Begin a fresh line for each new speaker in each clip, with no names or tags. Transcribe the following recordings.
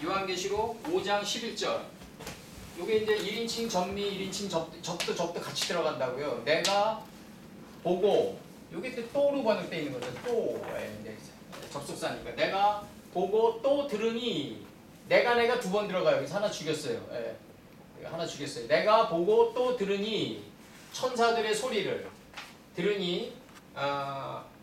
요한계시록 5장 11절. 요게 이제 1인칭 전미, 1인칭 접도 같이 들어간다고요. 내가 보고, 요게 또로 번역되어 있는 거죠. 또. 이제 접속사니까. 내가 보고 또 들으니, 내가 두 번 들어가요. 여기서 하나 죽였어요. 하나 죽였어요. 내가 보고 또 들으니, 천사들의 소리를 들으니,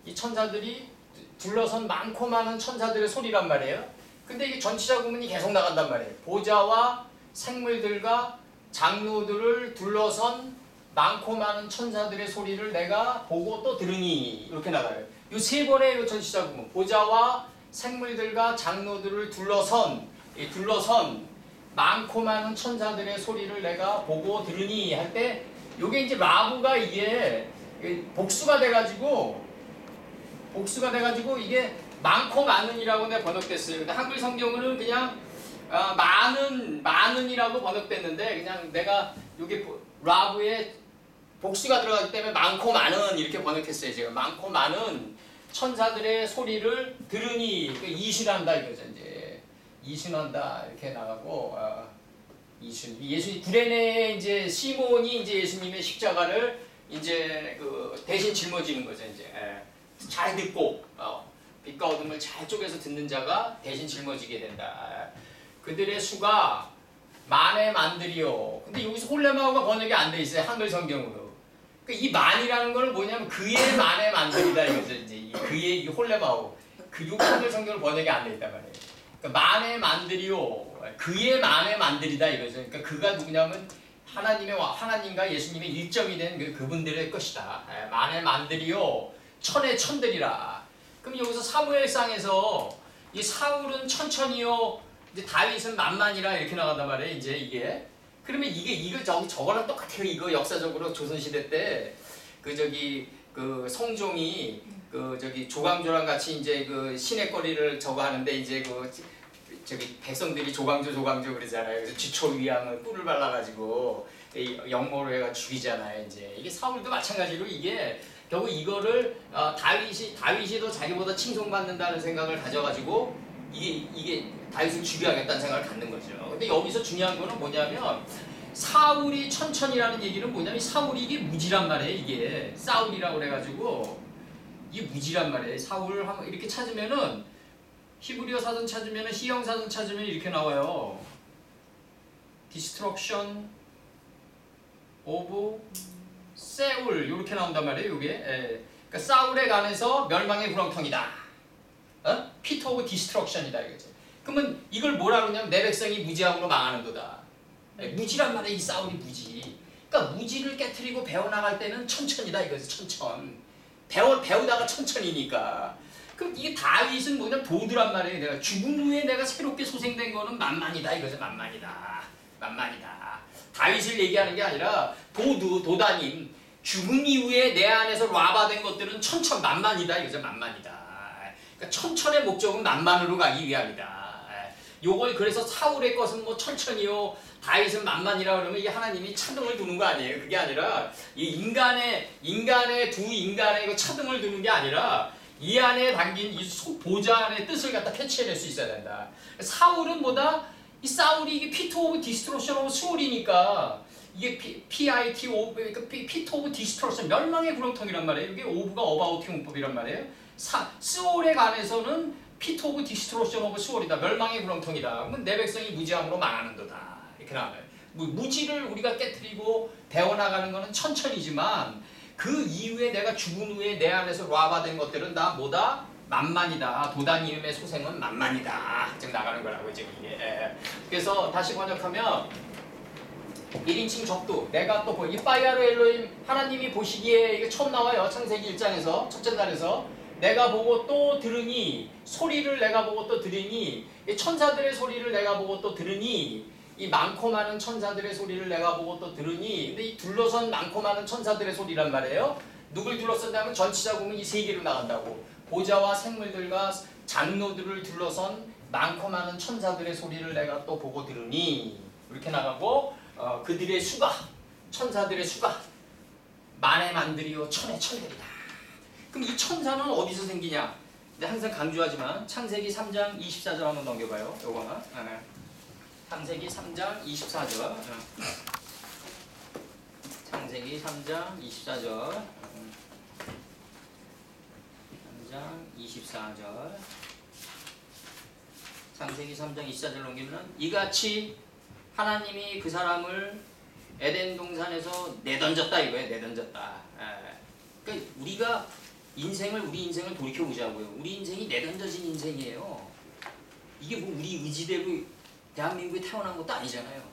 이 천사들이 둘러선 많고 많은 천사들의 소리란 말이에요. 근데 이게 전치사 구문이 계속 나간단 말이에요. 보좌와 생물들과 장로들을 둘러선 많고 많은 천사들의 소리를 내가 보고 또 들으니, 이렇게 나가요. 이 세 번의 전치사 구문, 보좌와 생물들과 장로들을 둘러선 많고 많은 천사들의 소리를 내가 보고 들으니 할 때, 요게 이제 라브가 이게 복수가 돼가지고 이게 많고 많은이라고 내가 번역됐어요. 근데 한글 성경은 그냥 많은이라고 번역됐는데, 그냥 내가 여기 라브에 복수가 들어가기 때문에 많고 많은 이렇게 번역했어요. 제가 많고 많은 천사들의 소리를 들으니, 이신한다 이거죠. 이제 이신한다 이렇게 나가고, 예수님 구레네에 이제 시몬이 이제 예수님의 십자가를 이제 대신 짊어지는 거죠. 이제 잘 듣고 빛과 어둠을 잘 쪼개서 듣는 자가 대신 짊어지게 된다. 그들의 수가 만에 만들이요. 근데 여기서 홀레마오가 번역이 안 돼 있어요. 한글 성경으로. 그러니까 이 만이라는 걸 뭐냐면 그의 만에 만들이다 이거죠. 이제 그의 이 홀레마오. 요 한글 성경으로 번역이 안 돼 있단 말이에요. 그러니까 만에 만들이요. 그의 만에 만들이다 이거죠. 그러니까 그가 누구냐면 하나님과 예수님의 일점이 된 그분들의 것이다. 만에 만들이요. 천의 천들이라. 그럼 여기서 사무엘상에서 이 사울은 천천히요, 이제 다윗은 만만이라 이렇게 나간단 말이에요. 이제 이게 그러면 이거 저거랑 똑같아요. 이거 역사적으로 조선시대 때 성종이 조광조랑 같이 이제 시냇거리를 저거 하는데 이제 백성들이 조광조 그러잖아요. 그래서 지초위양을 꿀을 발라가지고 영모로 해가 죽이잖아요. 이제 이게 사울도 마찬가지로 이게 결국 이거를 다윗이도 자기보다 칭송받는다는 생각을 가져가지고 이게 다윗을 죽여야겠다는 생각을 갖는 거죠. 근데 여기서 중요한 거는 뭐냐면 사울이 천천히라는 얘기는 뭐냐면 사울이 이게 무지란 말이에요. 이게 사울이라고 그래가지고 이게 무지란 말이에요. 사울을 한번 이렇게 찾으면은 히브리어 사전 찾으면은 희영 사전 찾으면 이렇게 나와요. Destruction of 세울 이렇게 나온단 말이에요. 이게 그러니까 사울에 관해서 멸망의 구렁텅이다. Pit of Destruction이다 이거죠. 그러면 이걸 뭐라 그러냐면 내 백성이 무지함으로 망하는도다. 무지란 말이에요. 이 사울이 무지. 그러니까 무지를 깨트리고 배워나갈 때는 천천이다 이거죠. 천천. 배우다가 천천이니까. 그럼 이게 다윗은 뭐냐면 도두란 말이에요. 내가 죽은 후에 내가 새롭게 소생된 거는 만만이다 이거죠. 만만이다. 다윗을 얘기하는 게 아니라 도다님, 죽음 이후에 내 안에서 라바된 것들은 천천만만이다 이거죠. 만만이다. 그러니까 천천의 목적은 만만으로 가기 위함이다. 요걸 그래서 사울의 것은 뭐 천천히요, 다윗은 만만이라 그러면 이게 하나님이 차등을 두는 거 아니에요. 그게 아니라 이 인간의 두 인간의 이거 차등을 두는 게 아니라 이 안에 담긴 이 보좌 안의 뜻을 갖다 캐치해낼 수 있어야 된다. 사울은 뭐다? 이 사울이 이게 피트 오브 디스트로션 오브 스월이니까 이게 PIT 오브 그러니까 피트 오브 디스트로션 멸망의 구렁텅이란 말이에요. 이게 오브가 어바우트 용법이란 말이에요. 스월에 관해서는 피트 오브 디스트로션 오브 스월이다. 멸망의 구렁텅이다. 그러면 내 백성이 무지함으로 망하는도다. 이렇게 나와요. 무지를 우리가 깨트리고 배워나가는 것은 천천히지만 그 이후에 내가 죽은 후에 내 안에서 라바된 것들은 다 뭐다? 만만이다. 도다님의 소생은 만만이다. 지금 나가는 거라고 지금 이게. 그래서 다시 번역하면 1인칭 적도 내가 또 이빠이아르 엘로임 하나님이 보시기에 이게 처음 나와요. 창세기 1장에서 첫째 날에서 내가 보고 또 들으니 소리를 내가 보고 또 들으니 천사들의 소리를 내가 보고 또 들으니 이 많고 많은 천사들의 소리를 내가 보고 또 들으니 근데 이 둘러선 많고 많은 천사들의 소리란 말이에요. 누굴 둘러선다면 전치사 구문 이 세 개로 나간다고. 보좌와 생물들과 장로들을 둘러선 많고 많은 천사들의 소리를 내가 또 보고 들으니 이렇게 나가고 그들의 수가 천사들의 수가 만에 만들이요 천의 천들이다. 그럼 이 천사는 어디서 생기냐? 근데 항상 강조하지만 창세기 3장 24절 한번 넘겨봐요. 요거는 창세기 3장 24절 창세기 3장 24절 3장 24절 창세기 3장 24절 넘기면 이같이 하나님이 그 사람을 에덴 동산에서 내던졌다 이거예요. 내던졌다. 그러니까 우리가 우리 인생을 돌이켜보자고요. 우리 인생이 내던져진 인생이에요. 이게 뭐 우리 의지대로 대한민국에 태어난 것도 아니잖아요.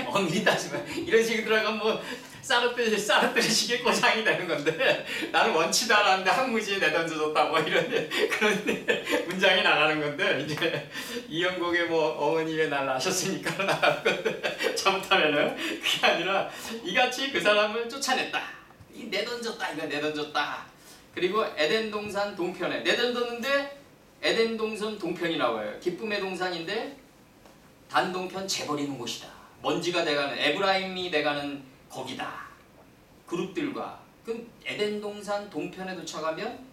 엄밀히 따지면 이런 식으로 들어가면 뭐 싸르뜨리시게 고장이 되는 건데 나는 원치도 않았는데 항무지에 내던져줬다 뭐 이런 그런 문장이 나가는 건데 이제 이영곡의 뭐 어머니의 날 낳으셨으니까 나가는 건데 잘못하면은 그게 아니라 이같이 그 사람을 쫓아냈다. 이 내던졌다 이거 내던졌다. 그리고 에덴 동산 동편에 내던졌는데 에덴 동산 동편이 나와요. 기쁨의 동산인데 단동편 재버리는 곳이다. 먼지가 돼가는 에브라임이 돼가는 거기다. 그룹들과 그럼 에덴 동산 동편에 도착하면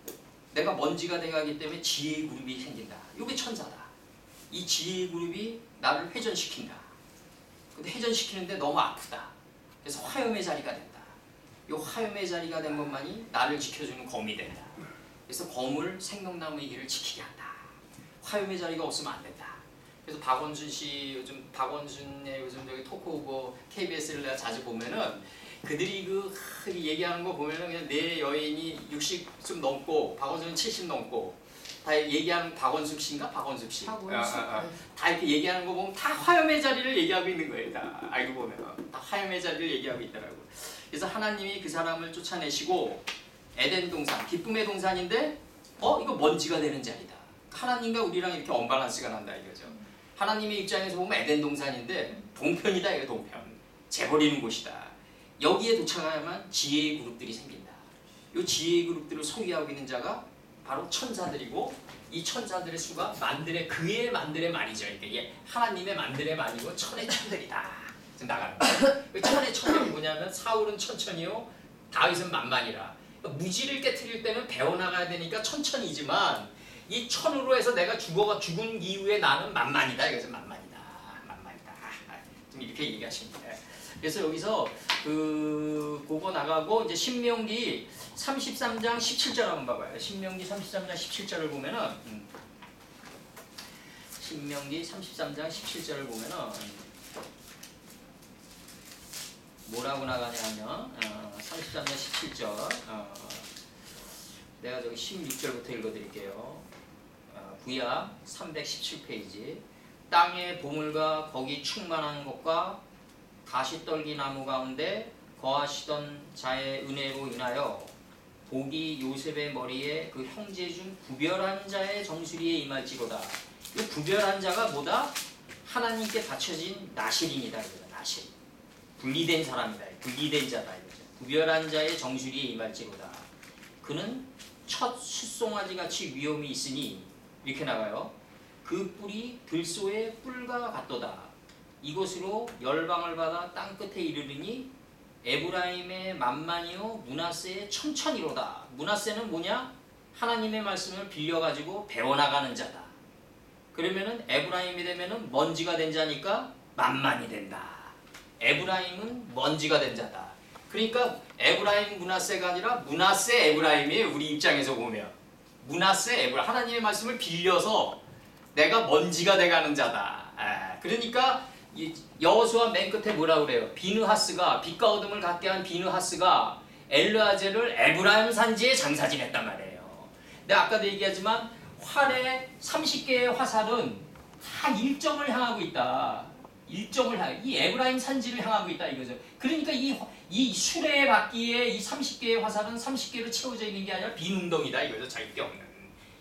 내가 먼지가 돼가기 때문에 지혜의 그룹이 생긴다. 이게 천사다. 이 지혜의 그룹이 나를 회전시킨다. 근데 회전시키는데 너무 아프다. 그래서 화염의 자리가 된다. 이 화염의 자리가 된 것만이 나를 지켜주는 검이 된다. 그래서 검을 생명나무의 길을 지키게 한다. 화염의 자리가 없으면 안 된다. 그래서 박원순 씨 박원순의 요즘 저기 토크오버 KBS를 내가 자주 보면은 그들이 그 얘기하는 거 보면은 그냥 내 여인이 60 좀 넘고 박원순은 70 넘고 다 얘기하는 박원숙 씨인가 박원숙 씨 다 이렇게 얘기하는 거 보면 다 화염의 자리를 얘기하고 있는 거예요. 다 알고 보면 다 화염의 자리를 얘기하고 있더라고. 그래서 하나님이 그 사람을 쫓아내시고 에덴 동산 기쁨의 동산인데 이거 먼지가 되는 자리다. 하나님과 우리랑 이렇게 언밸런스가 난다 이거죠. 하나님의 입장에서 보면 에덴 동산인데 동편이다 이거 동편. 재버리는 곳이다. 여기에 도착하야만 지혜의 그룹들이 생긴다. 이 지혜의 그룹들을 소유하고 있는 자가 바로 천사들이고 이 천사들의 수가 그의 만들의 만이죠. 이게 하나님의 만들의 만이고 천의 천들이다. 지금 나가는 거예요. 천의 천들이 뭐냐면 사울은 천천히요 다윗은 만만이라. 그러니까 무지를 깨트릴 때는 배워나가야 되니까 천천히지만 이 천으로 해서 내가 죽은 이후에 나는 만만이다. 이거죠. 만만이다. 좀 이렇게 얘기하시면 돼요. 그래서 여기서 그거 나가고 이제 신명기 33장 17절 한번 봐봐요. 신명기 33장 17절을 보면은 신명기 33장 17절을 보면은 뭐라고 나가냐면 33장 17절 내가 저기 16절부터 읽어드릴게요. 구약 317페이지 땅의 보물과 거기 충만한 것과 가시떨기 나무 가운데 거하시던 자의 은혜로 인하여 복이 요셉의 머리에 그 형제 중 구별한 자의 정수리에 임할지로다. 이 구별한 자가 뭐다? 하나님께 바쳐진 나실인이다. 나실. 분리된 사람이다. 분리된 자다. 이거죠. 구별한 자의 정수리에 임할지로다. 그는 첫 숫송아지 같이 위엄이 있으니 이렇게 나가요. 그 뿔이 들소의 뿔과 같도다. 이곳으로 열방을 받아 땅끝에 이르르니 에브라임의 만만이요 므낫세의 천천히로다. 므낫세는 뭐냐? 하나님의 말씀을 빌려가지고 배워나가는 자다. 그러면은 에브라임이 되면은 먼지가 된 자니까 만만이 된다. 에브라임은 먼지가 된 자다. 그러니까 에브라임 므낫세가 아니라 므낫세 에브라임이에요. 우리 입장에서 보면 므낫세 에브라임 하나님의 말씀을 빌려서 내가 먼지가 돼가는 자다. 그러니까 여호수아 맨 끝에 뭐라 그래요? 비느하스가 빛과 어둠을 갖게 한 비느하스가 엘르아젤을 에브라임 산지에 장사지냈단 말이에요. 내가 아까도 얘기하지만 활의 30개의 화살은 다 일정을 향하고 있다. 이 에브라임 산지를 향하고 있다 이거죠. 그러니까 이 수레 바퀴에 이 30개의 화살은 30개로 채워져 있는 게 아니라 빈 웅덩이다 이거죠. 자기 게 없는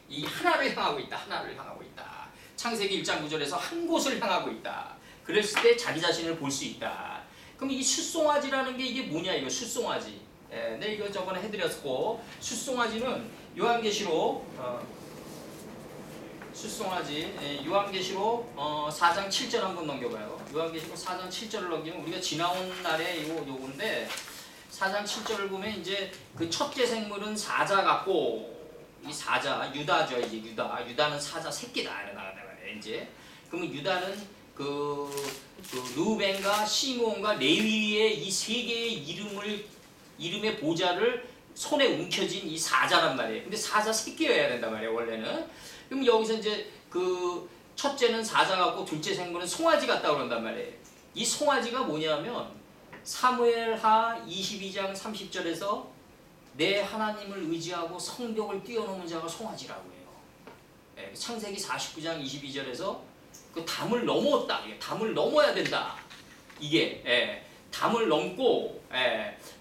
이 하나를 향하고 있다. 하나를 향하고 있다. 창세기 1장 9절에서 한 곳을 향하고 있다. 그랬을 때 자기 자신을 볼 수 있다. 그럼 이 숫송아지라는 게 이게 뭐냐 이거 숫송아지. 네 이거 저번에 해드렸고 숫송아지는 요한계시록 숫송아지 요한계시록 4장 7절 한번 넘겨봐요. 요한계시록 4장 7절을 넘기면 우리가 지나온 날에 요건데 4장 7절을 보면 이제 그 첫째 생물은 사자 같고 이 사자 유다죠. 이제 유다는 사자 새끼다 이래 나간단 말이에요. 이제 그러면 유다는 그 루벤과 시므온과 레위의 이 세 개의 이름의 보좌를 손에 움켜쥔 이 사자란 말이에요. 근데 사자 새끼여야 된단 말이에요. 원래는. 그럼 여기서 이제 그 첫째는 사자 같고 둘째 생물은 송아지 같다 그런단 말이에요. 이 송아지가 뭐냐면 사무엘하 22장 30절에서 내 하나님을 의지하고 성벽을 뛰어넘은 자가 송아지라고 해요. 예, 창세기 49장 22절에서 그 담을 넘었다. 담을 넘어야 된다. 이게 담을 넘고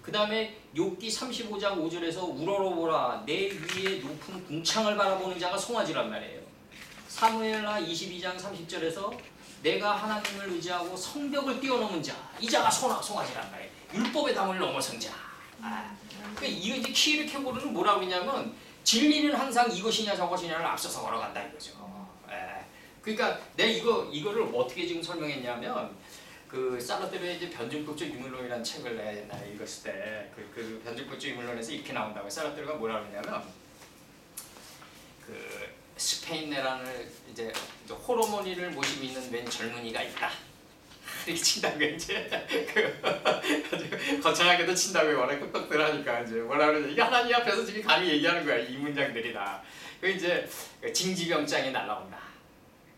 그 다음에 욥기 35장 5절에서 우러러보라 내 위에 높은 궁창을 바라보는 자가 송아지란 말이에요. 사무엘하 22장 30절에서 내가 하나님을 의지하고 성벽을 뛰어넘은 자, 이 자가 송아지란 말이에요. 율법의 담을 넘어선 자. 그러니까 이거 이제 키르케고르는 뭐라고 했냐면 진리는 항상 이것이냐 저것이냐를 앞서서 걸어간다 이거죠. 그러니까 내가 이거를 어떻게 지금 설명했냐면 그 사르트르의 이제 변증법적 유물론이라는 책을 내가 읽었을 때 그 변증법적 유물론에서 이렇게 나온다고 사르트르가 뭐라고 했냐면 그 스페인 내란을 이제 호르몬이를 모시고 있는 웬 젊은이가 있다. 이렇게 친다고 이제 아주 거창하게도 친다고 워낙 뚝뚝들 하니까 이제 뭐라 그러지 이게 하나님 앞에서 지금 감히 얘기하는 거야 이 문장들이다. 그 이제 징지병장이 날라온다.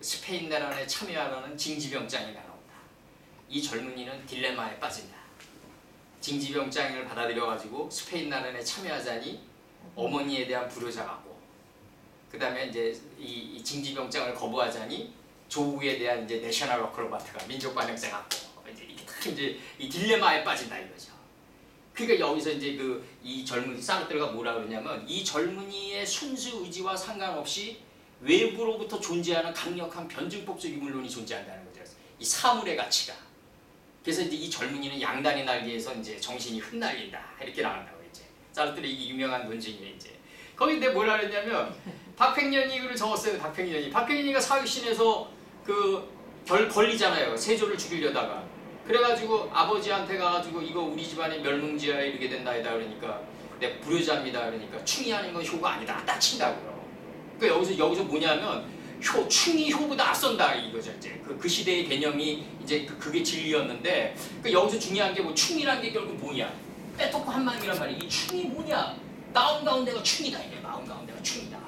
스페인 내란에 참여하라는 징지병장이 날라온다. 이 젊은이는 딜레마에 빠진다. 징지병장을 받아들여가지고 스페인 내란에 참여하자니 어머니에 대한 불효자 같고, 그 다음에 이제 이 징지병장을 거부하자니 조우에 대한 이제 내셔널 어크로바트가 민족 반역자 같고 이제 이게 다 이제 이 딜레마에 빠진다 이거죠. 그러니까 여기서 이제 이 젊은이 사르트르가 뭐라 그러냐면 이 젊은이의 순수 의지와 상관없이 외부로부터 존재하는 강력한 변증법적 유물론이 존재한다는 거죠. 이 사물의 가치가. 그래서 이제 이 젊은이는 양단이 날개에서 이제 정신이 흩날린다 이렇게 나간다고 이제 사르트르 이게 유명한 논증이에요. 이제 거기 근데 뭐라 그랬냐면 박팽년이 글을 적었어요. 박팽년이가 사육신에서 걸리잖아요. 세조를 죽이려다가. 그래가지고 아버지한테 가가지고 이거 우리 집안의 멸문지하에 이르게 된다이다 그러니까 내가 불효자입니다 그러니까 충이 하는 건 효가 아니다 딱 친다고요. 그러니까 여기서 뭐냐면 충이 효보다 앞선다 이거죠. 이제 그 시대의 개념이 이제 그게 진리였는데 여기서 중요한 게 뭐 충이란 게 결국 뭐냐 빼놓고 한 마음이란 말이야. 이 충이 뭐냐 마음 가운데가 충이다 이게 마음 가운데가 충이다.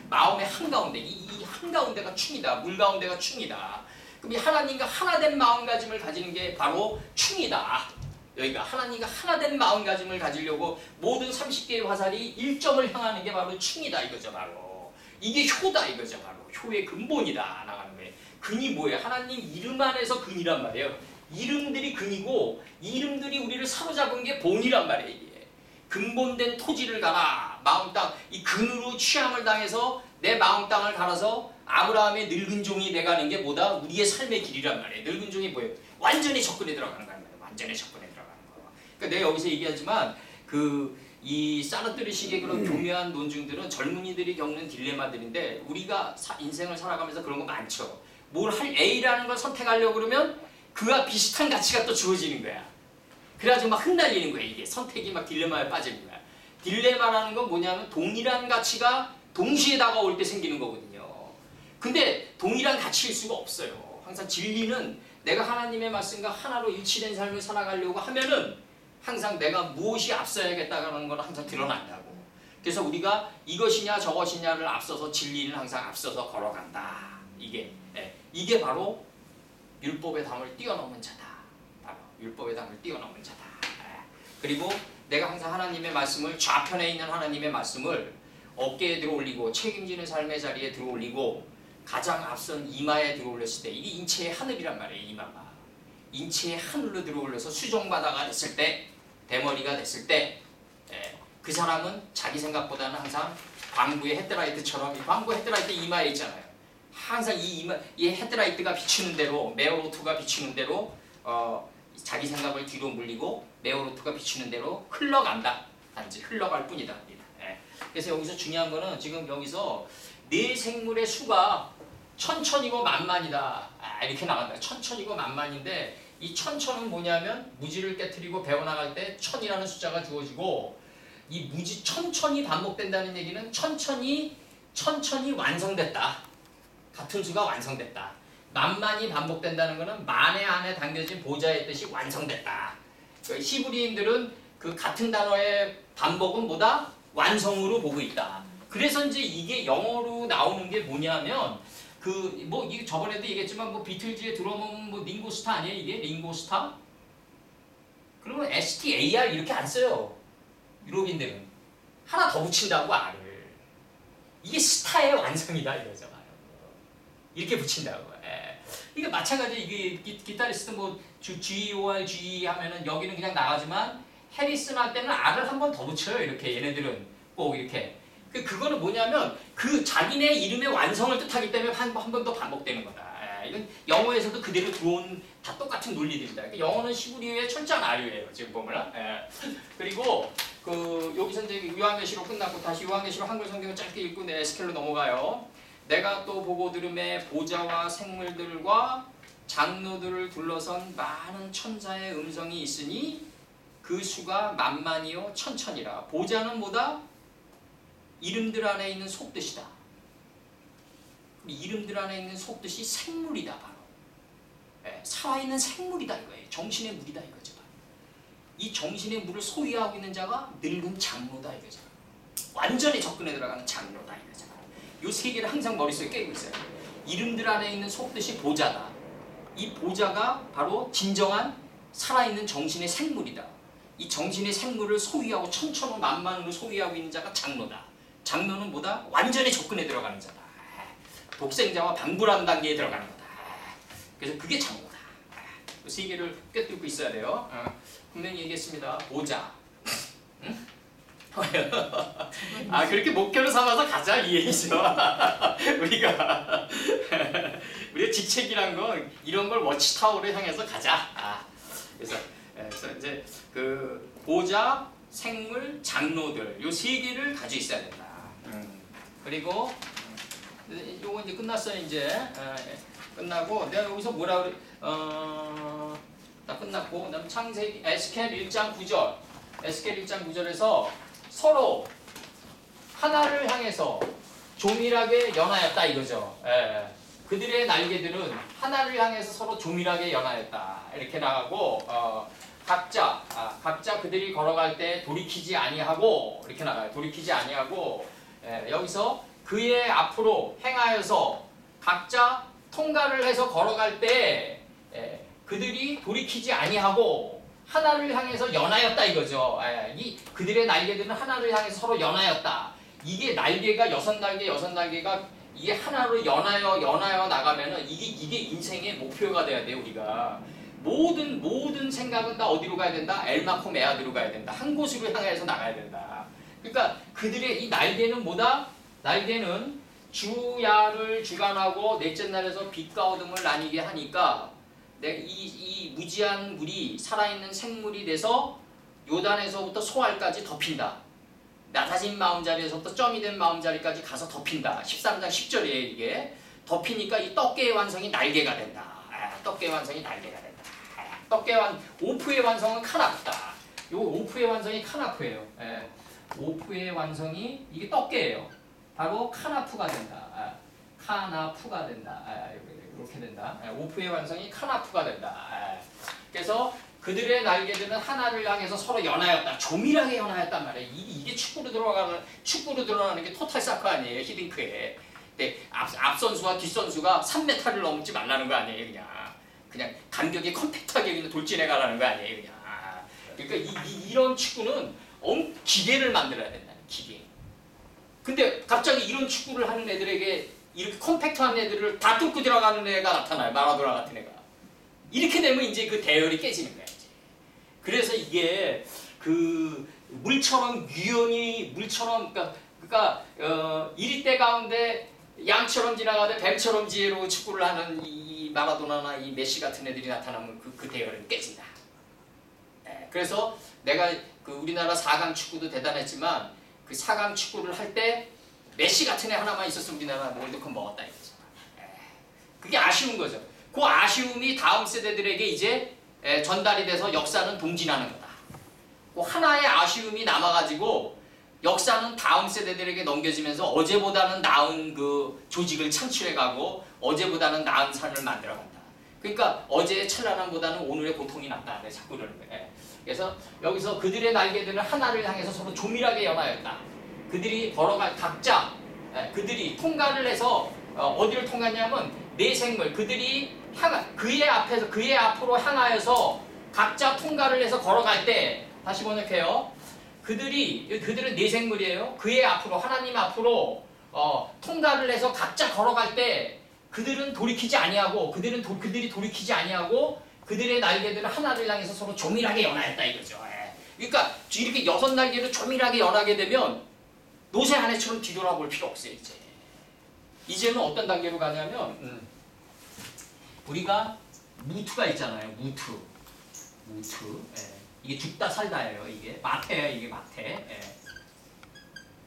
마음의 한가운데 이 한가운데가 충이다. 물 가운데가 충이다. 그럼 이 하나님과 하나된 마음가짐을 가지는 게 바로 충이다. 여기가 하나님과 하나된 마음가짐을 가지려고 모든 30개의 화살이 일점을 향하는 게 바로 충이다 이거죠. 바로 이게 효다 이거죠. 바로 효의 근본이다 나가는 거예요. 근이 뭐예요? 하나님 이름 안에서 근이란 말이에요. 이름들이 근이고 이름들이 우리를 사로잡은 게 본이란 말이에요. 이게 근본된 토지를 가라. 마음 땅 이 근으로 취함을 당해서 내 마음 땅을 갈아서 아브라함의 늙은 종이 돼가는 게 뭐다? 우리의 삶의 길이란 말이에요. 늙은 종이 뭐예요? 완전히 접근에 들어가는 거란 말이에요. 완전히 접근에 들어가는 거. 그러니까 내가 여기서 얘기하지만 이 사르트르식의 그런 교묘한 논증들은 젊은이들이 겪는 딜레마들인데 우리가 인생을 살아가면서 그런 거 많죠. 뭘 할 A라는 걸 선택하려고 그러면 그와 비슷한 가치가 또 주어지는 거야. 그래가지고 막 흩날리는 거야. 이게 선택이 막 딜레마에 빠지는 거야. 딜레마라는 건 뭐냐면 동일한 가치가 동시에 다가올 때 생기는 거거든요. 근데 동일한 가치일 수가 없어요. 항상 진리는 내가 하나님의 말씀과 하나로 일치된 삶을 살아가려고 하면은 항상 내가 무엇이 앞서야겠다는 건 항상 드러난다고. 그래서 우리가 이것이냐 저것이냐를 앞서서 진리는 항상 앞서서 걸어간다. 이게 바로 율법의 담을 뛰어넘은 자다. 바로 율법의 담을 뛰어넘은 자다. 그리고 내가 항상 하나님의 말씀을 좌편에 있는 하나님의 말씀을 어깨에 들어올리고 책임지는 삶의 자리에 들어올리고 가장 앞선 이마에 들어올렸을 때 이게 인체의 하늘이란 말이에요. 이마가 인체의 하늘로 들어올려서 수종바다가 됐을 때 대머리가 됐을 때 그 사람은 자기 생각보다는 항상 광부의 헤드라이트처럼 광부 헤드라이트 이마에 있잖아요. 항상 이 헤드라이트가 비추는 대로 메어로트가 비추는 대로 자기 생각을 뒤로 물리고 메어로트가 비추는 대로 흘러간다. 단지 흘러갈 뿐이다. 그래서 여기서 중요한 거는 지금 여기서 네 생물의 수가 천천이고 만만이다. 이렇게 나간다. 천천이고 만만인데 이 천천은 뭐냐면 무지를 깨트리고 배워나갈 때 천이라는 숫자가 주어지고 이 천천히 반복된다는 얘기는 천천히 완성됐다. 같은 수가 완성됐다. 만만히 반복된다는 것은 만에 안에 담겨진 보좌의 뜻이 완성됐다. 히브리인들은 그 같은 단어의 반복은 뭐다? 완성으로 보고 있다. 그래서 이제 이게 영어로 나오는 게 뭐냐면 이게 저번에도 얘기했지만 비틀즈의 드럼은 링고스타 아니에요? 이게 링고스타? 그러면 STAR 이렇게 안 써요. 유럽인들은 하나 더 붙인다고 R을. 이게 스타의 완성이다 이거죠. 이렇게 붙인다고. 이게 마찬가지 이게 기타리스트 GOR, GE 하면은 여기는 그냥 나가지만 해리슨 할 때는 R을 한 번 더 붙여요. 이렇게 얘네들은 꼭 이렇게. 그거는 뭐냐면 그 자기네 이름의 완성을 뜻하기 때문에 한 번 더 반복되는 거다. 이건 영어에서도 그대로 들어온 다 똑같은 논리들입니다. 그러니까 영어는 히브리어의 철저한 아류예요. 지금 보면. 그리고 여기서 이제 요한계시록 끝났고 다시 요한계시록 한글 성경을 짧게 읽고 내 에스겔로 넘어가요. 내가 또 보고 들음에 보좌와 생물들과 장로들을 둘러선 많은 천사의 음성이 있으니 그 수가 만만이요 천천이라. 보좌는 뭐다? 이름들 안에 있는 속뜻이다. 이름들 안에 있는 속뜻이 생물이다. 바로 살아있는 생물이다 이거예요. 정신의 물이다 이거죠. 이 정신의 물을 소유하고 있는 자가 늙은 장로다 이거죠. 완전히 접근해 들어가는 장로다 이거죠. 이 세 개를 항상 머릿속에 깨고 있어요. 이름들 안에 있는 속뜻이 보좌다. 이 보좌가 바로 진정한 살아있는 정신의 생물이다. 이 정신의 생물을 소유하고 천천히 만만으로 소유하고 있는 자가 장로다. 장로는 뭐다? 완전히 접근해 들어가는 자다. 독생자와 방불한 단계에 들어가는 거다. 그래서 그게 장로다. 이 세 개를 꿰뚫고 있어야 돼요. 분명히 얘기했습니다. 보좌. 응? 그렇게 목표를 삼아서 가자 이 얘기죠. 우리가 직책이란 건 이런 걸 워치타워를 향해서 가자. 그래서 이제 그 보좌, 생물, 장로들 요 세 개를 가지고 있어야 된다. 그리고 요거 이제 끝났어요. 이제 끝나고 내가 여기서 뭐라 그래? 다 끝났고 그다음 창세기 에스겔 1장 9절 에스겔 1장 9절에서 서로 하나를 향해서 조밀하게 연하였다 이거죠. 그들의 날개들은 하나를 향해서 서로 조밀하게 연하였다 이렇게 나가고 각자 그들이 걸어갈 때 돌이키지 아니하고 이렇게 나가요. 돌이키지 아니하고 여기서 그의 앞으로 행하여서 각자 통과를 해서 걸어갈 때 그들이 돌이키지 아니하고 하나를 향해서 연하였다 이거죠. 이 그들의 날개들은 하나를 향해서 서로 연하였다. 이게 날개가 6날개가 이게 하나로 연하여 나가면은 이게 인생의 목표가 돼야 돼. 우리가 모든 생각은 다 어디로 가야 된다? 엘마코 메아드로 가야 된다. 한 곳으로 향해서 나가야 된다. 그러니까 그들의 이 날개는 뭐다? 날개는 주야를 주관하고 넷째 날에서 빛과 어둠을 나뉘게 하니까 이 무지한 물이 살아있는 생물이 돼서 요단에서부터 소알까지 덮인다. 낮아진 마음자리에서부터 점이 된 마음자리까지 가서 덮인다. 13장 10절이에요 이게. 덮이니까 이 떡게의 완성이 날개가 된다. 떡게의 완성이 날개가 된다. 오프의 완성은 카나프다. 요 오프의 완성이 카나프예요. 오프의 완성이 이게 떡게예요. 바로 카나프가 된다. 카나프가 된다. 이렇게 된다. 오프의 완성이 카나프가 된다. 그래서 그들의 날개들은 하나를 향해서 서로 연하였다. 조밀하게 연하였단 말이에요. 이게 축구로 드러나는 게 토탈 사커 아니에요. 히딩크에. 근데 앞선수와 뒷선수가 3m를 넘지 말라는 거 아니에요. 그냥 간격이 컴팩트하게 그냥 돌진해 가라는 거 아니에요. 그냥. 그러니까 이런 축구는 기계를 만들어야 된다. 기계. 근데 갑자기 이런 축구를 하는 애들에게 이렇게 컴팩트한 애들을 다 뚫고 들어가는 애가 나타나요. 마라도나 같은 애가. 이렇게 되면 이제 그 대열이 깨지는 거야. 이제. 그래서 이게 그 물처럼 유연히 그러니까 1위대 가운데 양처럼 지나가되 뱀처럼 지혜로 축구를 하는 이 마라도나나 이 메시 같은 애들이 나타나면 그 대열은 깨진다. 그래서 내가 그 우리나라 4강 축구도 대단했지만 그 4강 축구를 할 때 메시 같은 애 하나만 있었으면 우리나라 월드컵 먹었다 이거죠. 그게 아쉬운 거죠. 그 아쉬움이 다음 세대들에게 이제 전달이 돼서 역사는 동진하는 거다. 그 하나의 아쉬움이 남아가지고 역사는 다음 세대들에게 넘겨지면서 어제보다는 나은 그 조직을 창출해가고 어제보다는 나은 삶을 만들어간다. 그러니까 어제의 찬란함보다는 오늘의 고통이 낫다. 내가 자꾸 그러는 거예요. 그래서 여기서 그들의 날개들은 하나를 향해서 서로 조밀하게 연하였다. 그들이 걸어갈 각자 그들이 통과를 해서 어디를 통과했냐면 내 생물 그들이 그의 앞에서 그의 앞으로 향하여서 각자 통과를 해서 걸어갈 때 다시 번역해요. 그들은 내 생물이에요. 그의 앞으로 하나님 앞으로 통과를 해서 각자 걸어갈 때 그들은 돌이키지 아니하고 그들이 돌이키지 아니하고 그들의 날개들은 하나를 향해서 서로 조밀하게 연하였다 이거죠. 그러니까 이렇게 6날개를 조밀하게 연하게 되면 노새 아내처럼 뒤돌아볼 필요 없어요. 이제는 어떤 단계로 가냐면 우리가 무트가 있잖아요. 무트. 이게 죽다 살다예요. 이게 마태예요. 이게 마태.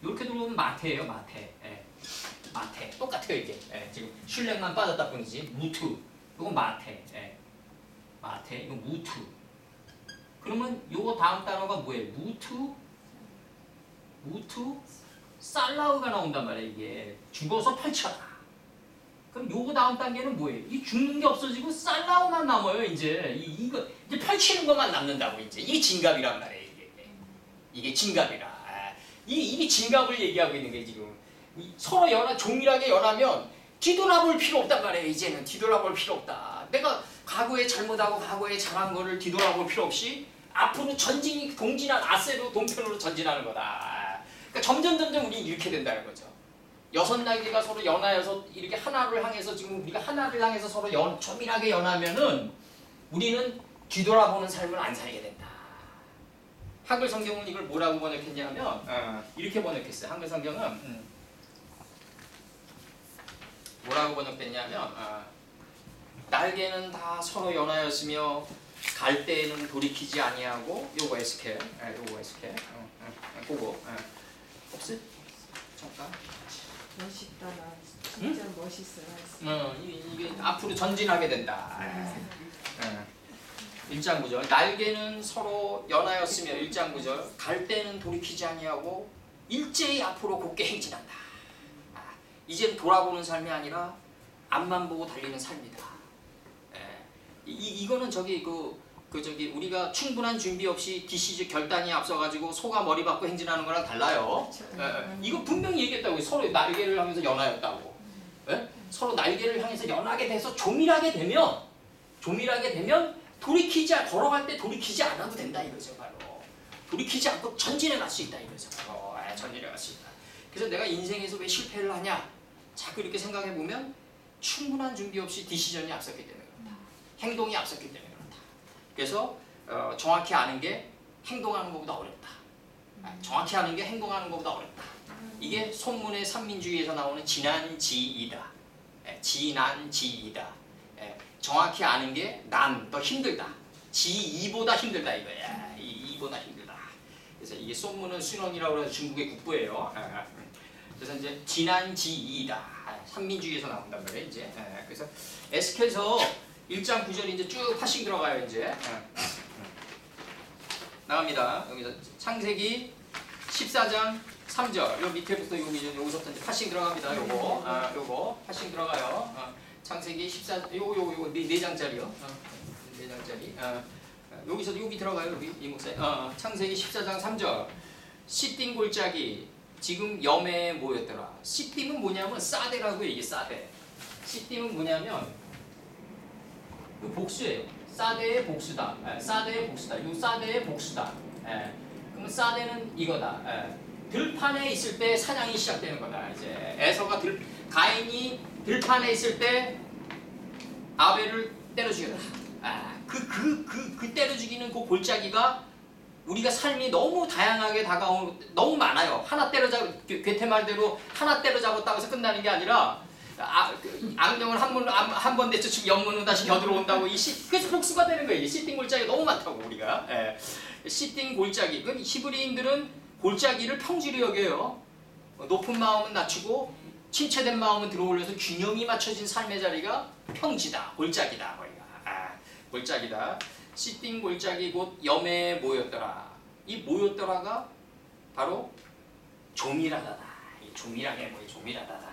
이렇게 들어오면 마태예요. 마태. 똑같아요. 이게 지금 슐랭만 빠졌다 뿐이지. 무트. 이건 마태. 마태. 이건 무트. 그러면 요거 다음 단어가 뭐예요? 무트. 살라우가 나온단 말이에요. 이게 죽어서 펼쳐라. 그럼 요거 다음 단계는 뭐예요? 이 죽는 게 없어지고 살라우만 남아요. 이제 이제 펼치는 것만 남는다고 이제 이게 진갑이란 말이에요. 이게 진갑이라. 이게 진갑을 얘기하고 있는 게 지금 서로 조밀하게 연하면 뒤돌아볼 필요 없단 말이에요. 이제는 뒤돌아볼 필요 없다. 내가 과거에 잘못하고 과거에 잘한 거를 뒤돌아볼 필요 없이 앞으로 동진한 아세로 동편으로 전진하는 거다. 그러니까 점점 우리 이렇게 된다는 거죠. 6날개가 서로 연하여서 이렇게 하나를 향해서 지금 우리가 하나를 향해서 서로 조밀하게 연하면은 우리는 뒤돌아보는 삶을 안 살게 된다. 한글 성경은 이걸 뭐라고 번역했냐면 이렇게 번역했어요. 한글 성경은 뭐라고 번역됐냐면 날개는 다 서로 연하였으며 갈 때에는 돌이키지 아니하고 요거 SK 그거 없어? 잠깐
멋있다. 진짜 멋있어요.
이게 앞으로 전진하게 된다. 1장 9절 날개는 서로 연하였으며 1장 9절 갈 때는 돌이키지 아니하고 일제히 앞으로 곧게 행진한다. 이제는 돌아보는 삶이 아니라 앞만 보고 달리는 삶이다. 이거는 저기 우리가 충분한 준비 없이 디시즈 결단이 앞서가지고 소가 머리 박고 행진하는 거랑 달라요. 이거 분명히 얘기했다고. 서로 날개를 향해서 연하였다고. 서로 날개를 향해서 연하게 돼서 조밀하게 되면 걸어갈 때 돌이키지 않아도 된다 이거죠. 바로 돌이키지 않고 전진해 갈 수 있다 이거죠. 전진해 갈 수 있다. 그래서 내가 인생에서 왜 실패를 하냐 자꾸 이렇게 생각해 보면 충분한 준비 없이 디시전이 앞섰기 때문에 그렇다. 행동이 앞섰기 때문에 그렇다. 그래서 정확히 아는 게 행동하는 것보다 어렵다. 정확히 아는 게 행동하는 것보다 어렵다. 이게 손문의 삼민주의에서 나오는 진안지이다. 진안지이다. 정확히 아는 게 더 힘들다. 지이보다 힘들다 이거야. 이보다 힘들다. 그래서 이게 손문은 순원이라고 해서 중국의 국부예요. 그래서 이제 진안지이다. 삼민주의에서 나온단 말이에요. 이제 그래서 에스겔서 1장 9절이 이제 쭉 파싱 들어가요. 이제 나갑니다. 여기서 창세기 14장 3절 요 밑에부터 여기서부터 이제 파싱 들어갑니다. 요거 파싱 들어가요. 창세기 14 요거 4장짜리요. 4장짜리. 여기서 여기 들어가요. 여기 이 목사님. 창세기 14장 3절. 시띵 골짜기 지금 염해에 모였더라. 시띵은 뭐냐면 사대라고요. 이게 사대. 시띵은 뭐냐면 그 복수예요. 사대의 복수다. 사대의 복수다. 요 사대의 복수다. 그러면 사대는 이거다. 들판에 있을 때 사냥이 시작되는 거다. 이제 가인이 들판에 있을 때 아벨을 때려 죽였다. 그 때려 죽이는 그 골짜기가 우리가 삶이 너무 다양하게 너무 많아요. 하나 때려잡 괴테 말대로 하나 때려잡았다고 해서 끝나는 게 아니라 악령을 한 번 내쫓으면 영문은 다시 겨들어온다고 그래서 복수가 되는 거예요. 시띵 골짜기가 너무 많다고 우리가. 시띵 골짜기. 히브리인들은 골짜기를 평지로 여겨요. 높은 마음은 낮추고 침체된 마음은 들어올려서 균형이 맞춰진 삶의 자리가 평지다. 골짜기다. 골짜기다. 시띵 골짜기 곧 염해에 모였더라. 이 모였더라가 바로 조밀하다다. 이 조밀하게 뭐예요? 조밀하다다.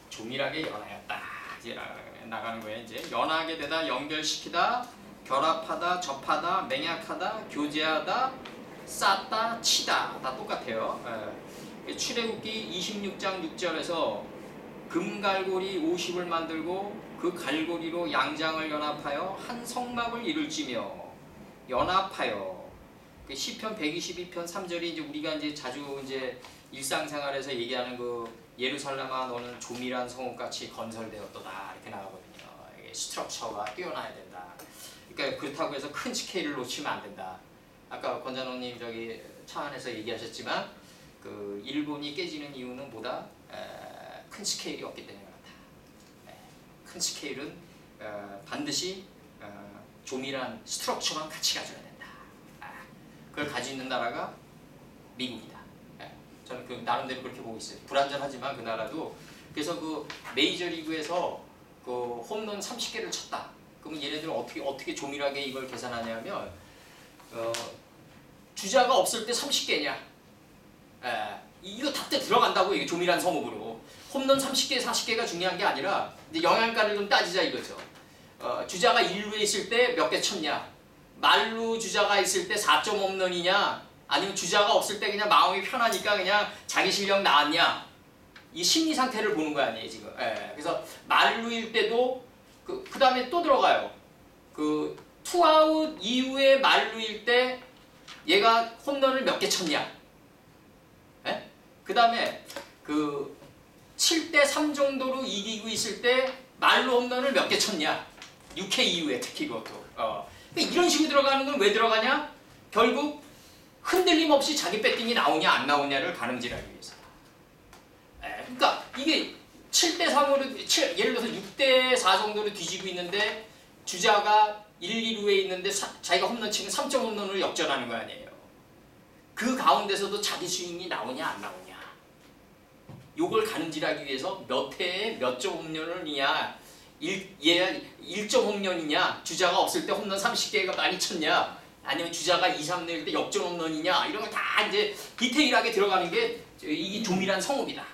조밀하게 연하였다. 이제 나가는 거예요. 이제 연하게 되다, 연결시키다, 결합하다, 접하다, 맹약하다, 교제하다, 쌓다, 치다. 다 똑같아요. 출애굽기 26장 6절에서 금갈고리 50을 만들고 그 갈고리로 양장을 연합하여 한 성막을 이룰지며 연합하여. 시편 122편 3절이 이제 우리가 이제 자주 이제 일상생활에서 얘기하는 그 예루살렘아 너는 조밀한 성읍같이 건설되었도다 이렇게 나가거든요. 이게 스트럭처가 뛰어나야 된다. 그러니까 그렇다고 해서 큰 스케일을 놓치면 안 된다. 아까 권장로님 저기 차 안에서 얘기하셨지만 그 일본이 깨지는 이유는 뭐다? 큰 스케일이 없기 때문에 그렇다. 큰 스케일은 반드시 조밀한 스트럭처만 같이 가져야 된다. 그걸 가지고 있는 나라가 미국이다. 저는 그 나름대로 그렇게 보고 있어요. 불완전하지만 그 나라도. 그래서 그 메이저리그에서 그 홈런 30개를 쳤다. 그러면 얘네들은 어떻게 조밀하게 이걸 계산하냐면 주자가 없을 때 30개냐. 이거 다 때 들어간다고 이게 조밀한 성읍으로. 홈런 30개, 40개가 중요한 게 아니라 이제 영양가를 좀 따지자 이거죠. 주자가 1루에 있을 때 몇 개 쳤냐. 말루 주자가 있을 때 4점 홈런이냐. 아니면 주자가 없을 때 그냥 마음이 편하니까 그냥 자기 실력 나왔냐. 이 심리 상태를 보는 거 아니에요 지금. 그래서 말루일 때도 그 다음에 또 들어가요. 그 투아웃 이후에 말루일 때 얘가 홈런을 몇 개 쳤냐. 그 다음에 그 7대 3 정도로 이기고 있을 때 말루 홈런을 몇 개 쳤냐. 6회 이후에 특히 그것도. 그러니까 이런 식으로 들어가는 건 왜 들어가냐? 결국 흔들림 없이 자기 배팅이 나오냐 안 나오냐를 가늠질하기 위해서. 그러니까 이게 7대 3으로 예를 들어서 6대 4 정도로 뒤지고 있는데 주자가 1, 2루에 있는데 자기가 홈런 치면 3점 홈런으로 역전하는 거 아니에요. 그 가운데서도 자기 스윙이 나오냐 안 나오냐. 요걸 가늠질하기 위해서 몇 회에 몇 점 홈런이냐. 얘가 1점 홈런이냐. 주자가 없을 때 홈런 30개가 많이 쳤냐. 아니면 주자가 2, 3루일 때 역전 홈런이냐. 이런 거 다 이제 디테일하게 들어가는 게 이게 조밀한 성읍이다.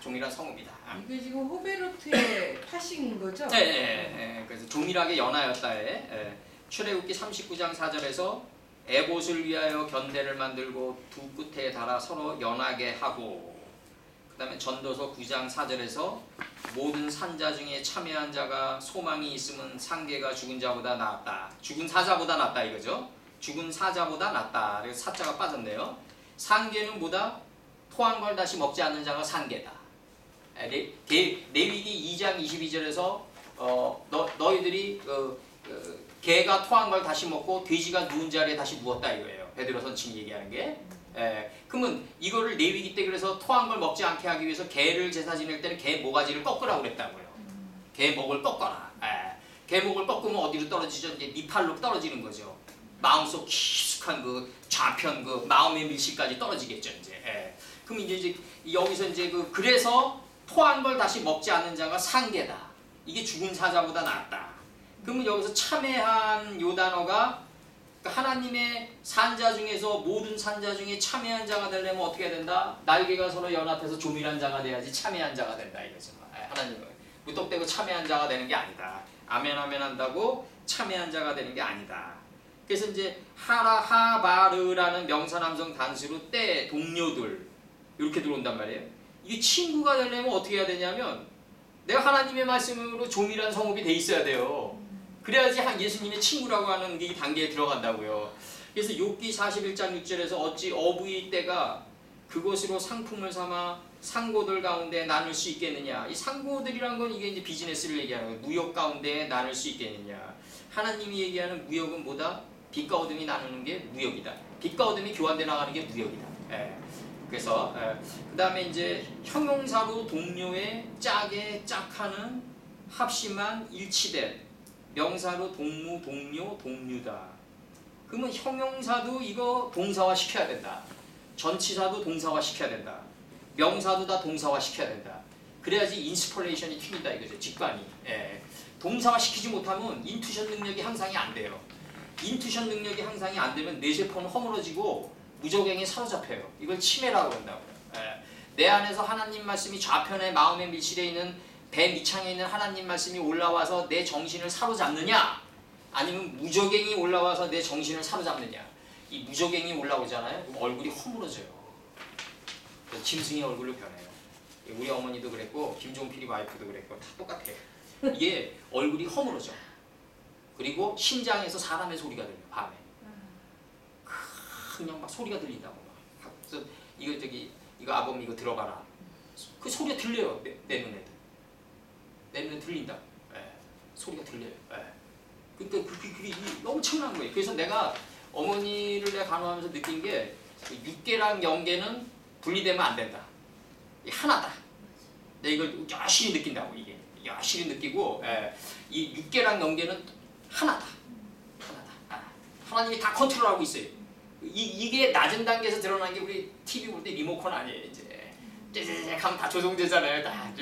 조밀한 성읍이다.
이게 지금 호베로트의 파식인 거죠?
네. 그래서 조밀하게 연하였다에 출애굽기 39장 4절에서 에봇을 위하여 견대를 만들고 두 끝에 달아 서로 연하게 하고. 그 다음에 전도서 9장 4절에서 모든 산자 중에 참여한 자가 소망이 있으면 상계가 죽은 자보다 낫다. 죽은 사자보다 낫다 이거죠. 죽은 사자보다 낫다. 그래서 사자가 빠졌네요. 상계는 뭐다? 토한 걸 다시 먹지 않는 자가 상계다. 레위기 2장 22절에서 너희들이 개가 토한 걸 다시 먹고 돼지가 누운 자리에 다시 누웠다 이거예요. 베드로 선친이 얘기하는 게. 그러면 이거를 레위기 때 그래서 토한 걸 먹지 않게 하기 위해서 개를 제사 지낼 때는 개 모가지를 꺾으라고 그랬다고요. 개 목을 꺾어라. 개 목을 꺾으면 어디로 떨어지죠? 이제 네 팔로 떨어지는 거죠. 마음속 깊숙한 그 좌편 그 마음의 밀실까지 떨어지겠죠 이제. 그럼 이제 여기서 이제 그래서 토한 걸 다시 먹지 않는 자가 상계다. 이게 죽은 사자보다 낫다. 그러면 여기서 참회한 요 단어가 하나님의 산자 중에서 모든 산자 중에 참회한 자가 되려면 어떻게 해야 된다? 날개가 서로 연합해서 조밀한 자가 돼야지 참회한 자가 된다 이거죠. 하나님은 무턱대고 참회한 자가 되는 게 아니다. 아멘 아멘 한다고 참회한 자가 되는 게 아니다. 그래서 이제 하바르라는 명사남성 단수로 때 동료들 이렇게 들어온단 말이에요. 이게 친구가 되려면 어떻게 해야 되냐면 내가 하나님의 말씀으로 조밀한 성읍이 돼 있어야 돼요. 그래야지 예수님의 친구라고 하는 이 단계에 들어간다고요. 그래서 욥기 41장 6절에서 어찌 어부의 때가 그것으로 상품을 삼아 상고들 가운데 나눌 수 있겠느냐. 이 상고들이란 건 이게 이제 비즈니스를 얘기하는 거예요. 무역 가운데 나눌 수 있겠느냐. 하나님이 얘기하는 무역은 뭐다? 빛과 어둠이 나누는 게 무역이다. 빛과 어둠이 교환돼 나가는 게 무역이다. 그래서 그 다음에 이제 형용사로 동료의 짝에 짝하는 합심한 일치된 명사로 동무, 동료, 동류다. 그러면 형용사도 이거 동사화 시켜야 된다. 전치사도 동사화 시켜야 된다. 명사도 다 동사화 시켜야 된다. 그래야지 인스퍼레이션이 튀긴다 이거죠. 직관이. 동사화 시키지 못하면 인투션 능력이 향상이 안 돼요. 인투션 능력이 향상이 안 되면 뇌세포는 허물어지고 무적행에 사로잡혀요. 이걸 치매라고 한다고요. 예. 내 안에서 하나님 말씀이 좌편에 마음에 밀실해 있는 배 밑창에 있는 하나님 말씀이 올라와서 내 정신을 사로잡느냐, 아니면 무적행이 올라와서 내 정신을 사로잡느냐. 이 무적행이 올라오잖아요. 그럼 얼굴이 허물어져요. 그래서 짐승의 얼굴로 변해요. 우리 어머니도 그랬고 김종필이 와이프도 그랬고 다 똑같아요. 이게 얼굴이 허물어져. 그리고 심장에서 사람의 소리가 들려. 밤에 그냥 막 소리가 들린다고 막. 그래서 이거 아범 이거 들어봐라. 그 소리가 들려요. 내 눈에도. 내 눈에 들린다. 예. 소리가 들려요. 예. 그러니까 그게 엄청난 거예요. 그래서 내가 어머니를 내가 간호하면서 느낀 게 육계랑 영계는 분리되면 안 된다. 하나다. 내가 이걸 여실히 느낀다고. 이게 여실히 느끼고, 예. 이 육계랑 영계는 하나다. 하나다. 하나님이 다 컨트롤하고 있어요. 이게 낮은 단계에서 드러난 게 우리 TV 볼 때 리모컨 아니에요. 이제 째째째 하면 다 조정되잖아요. 다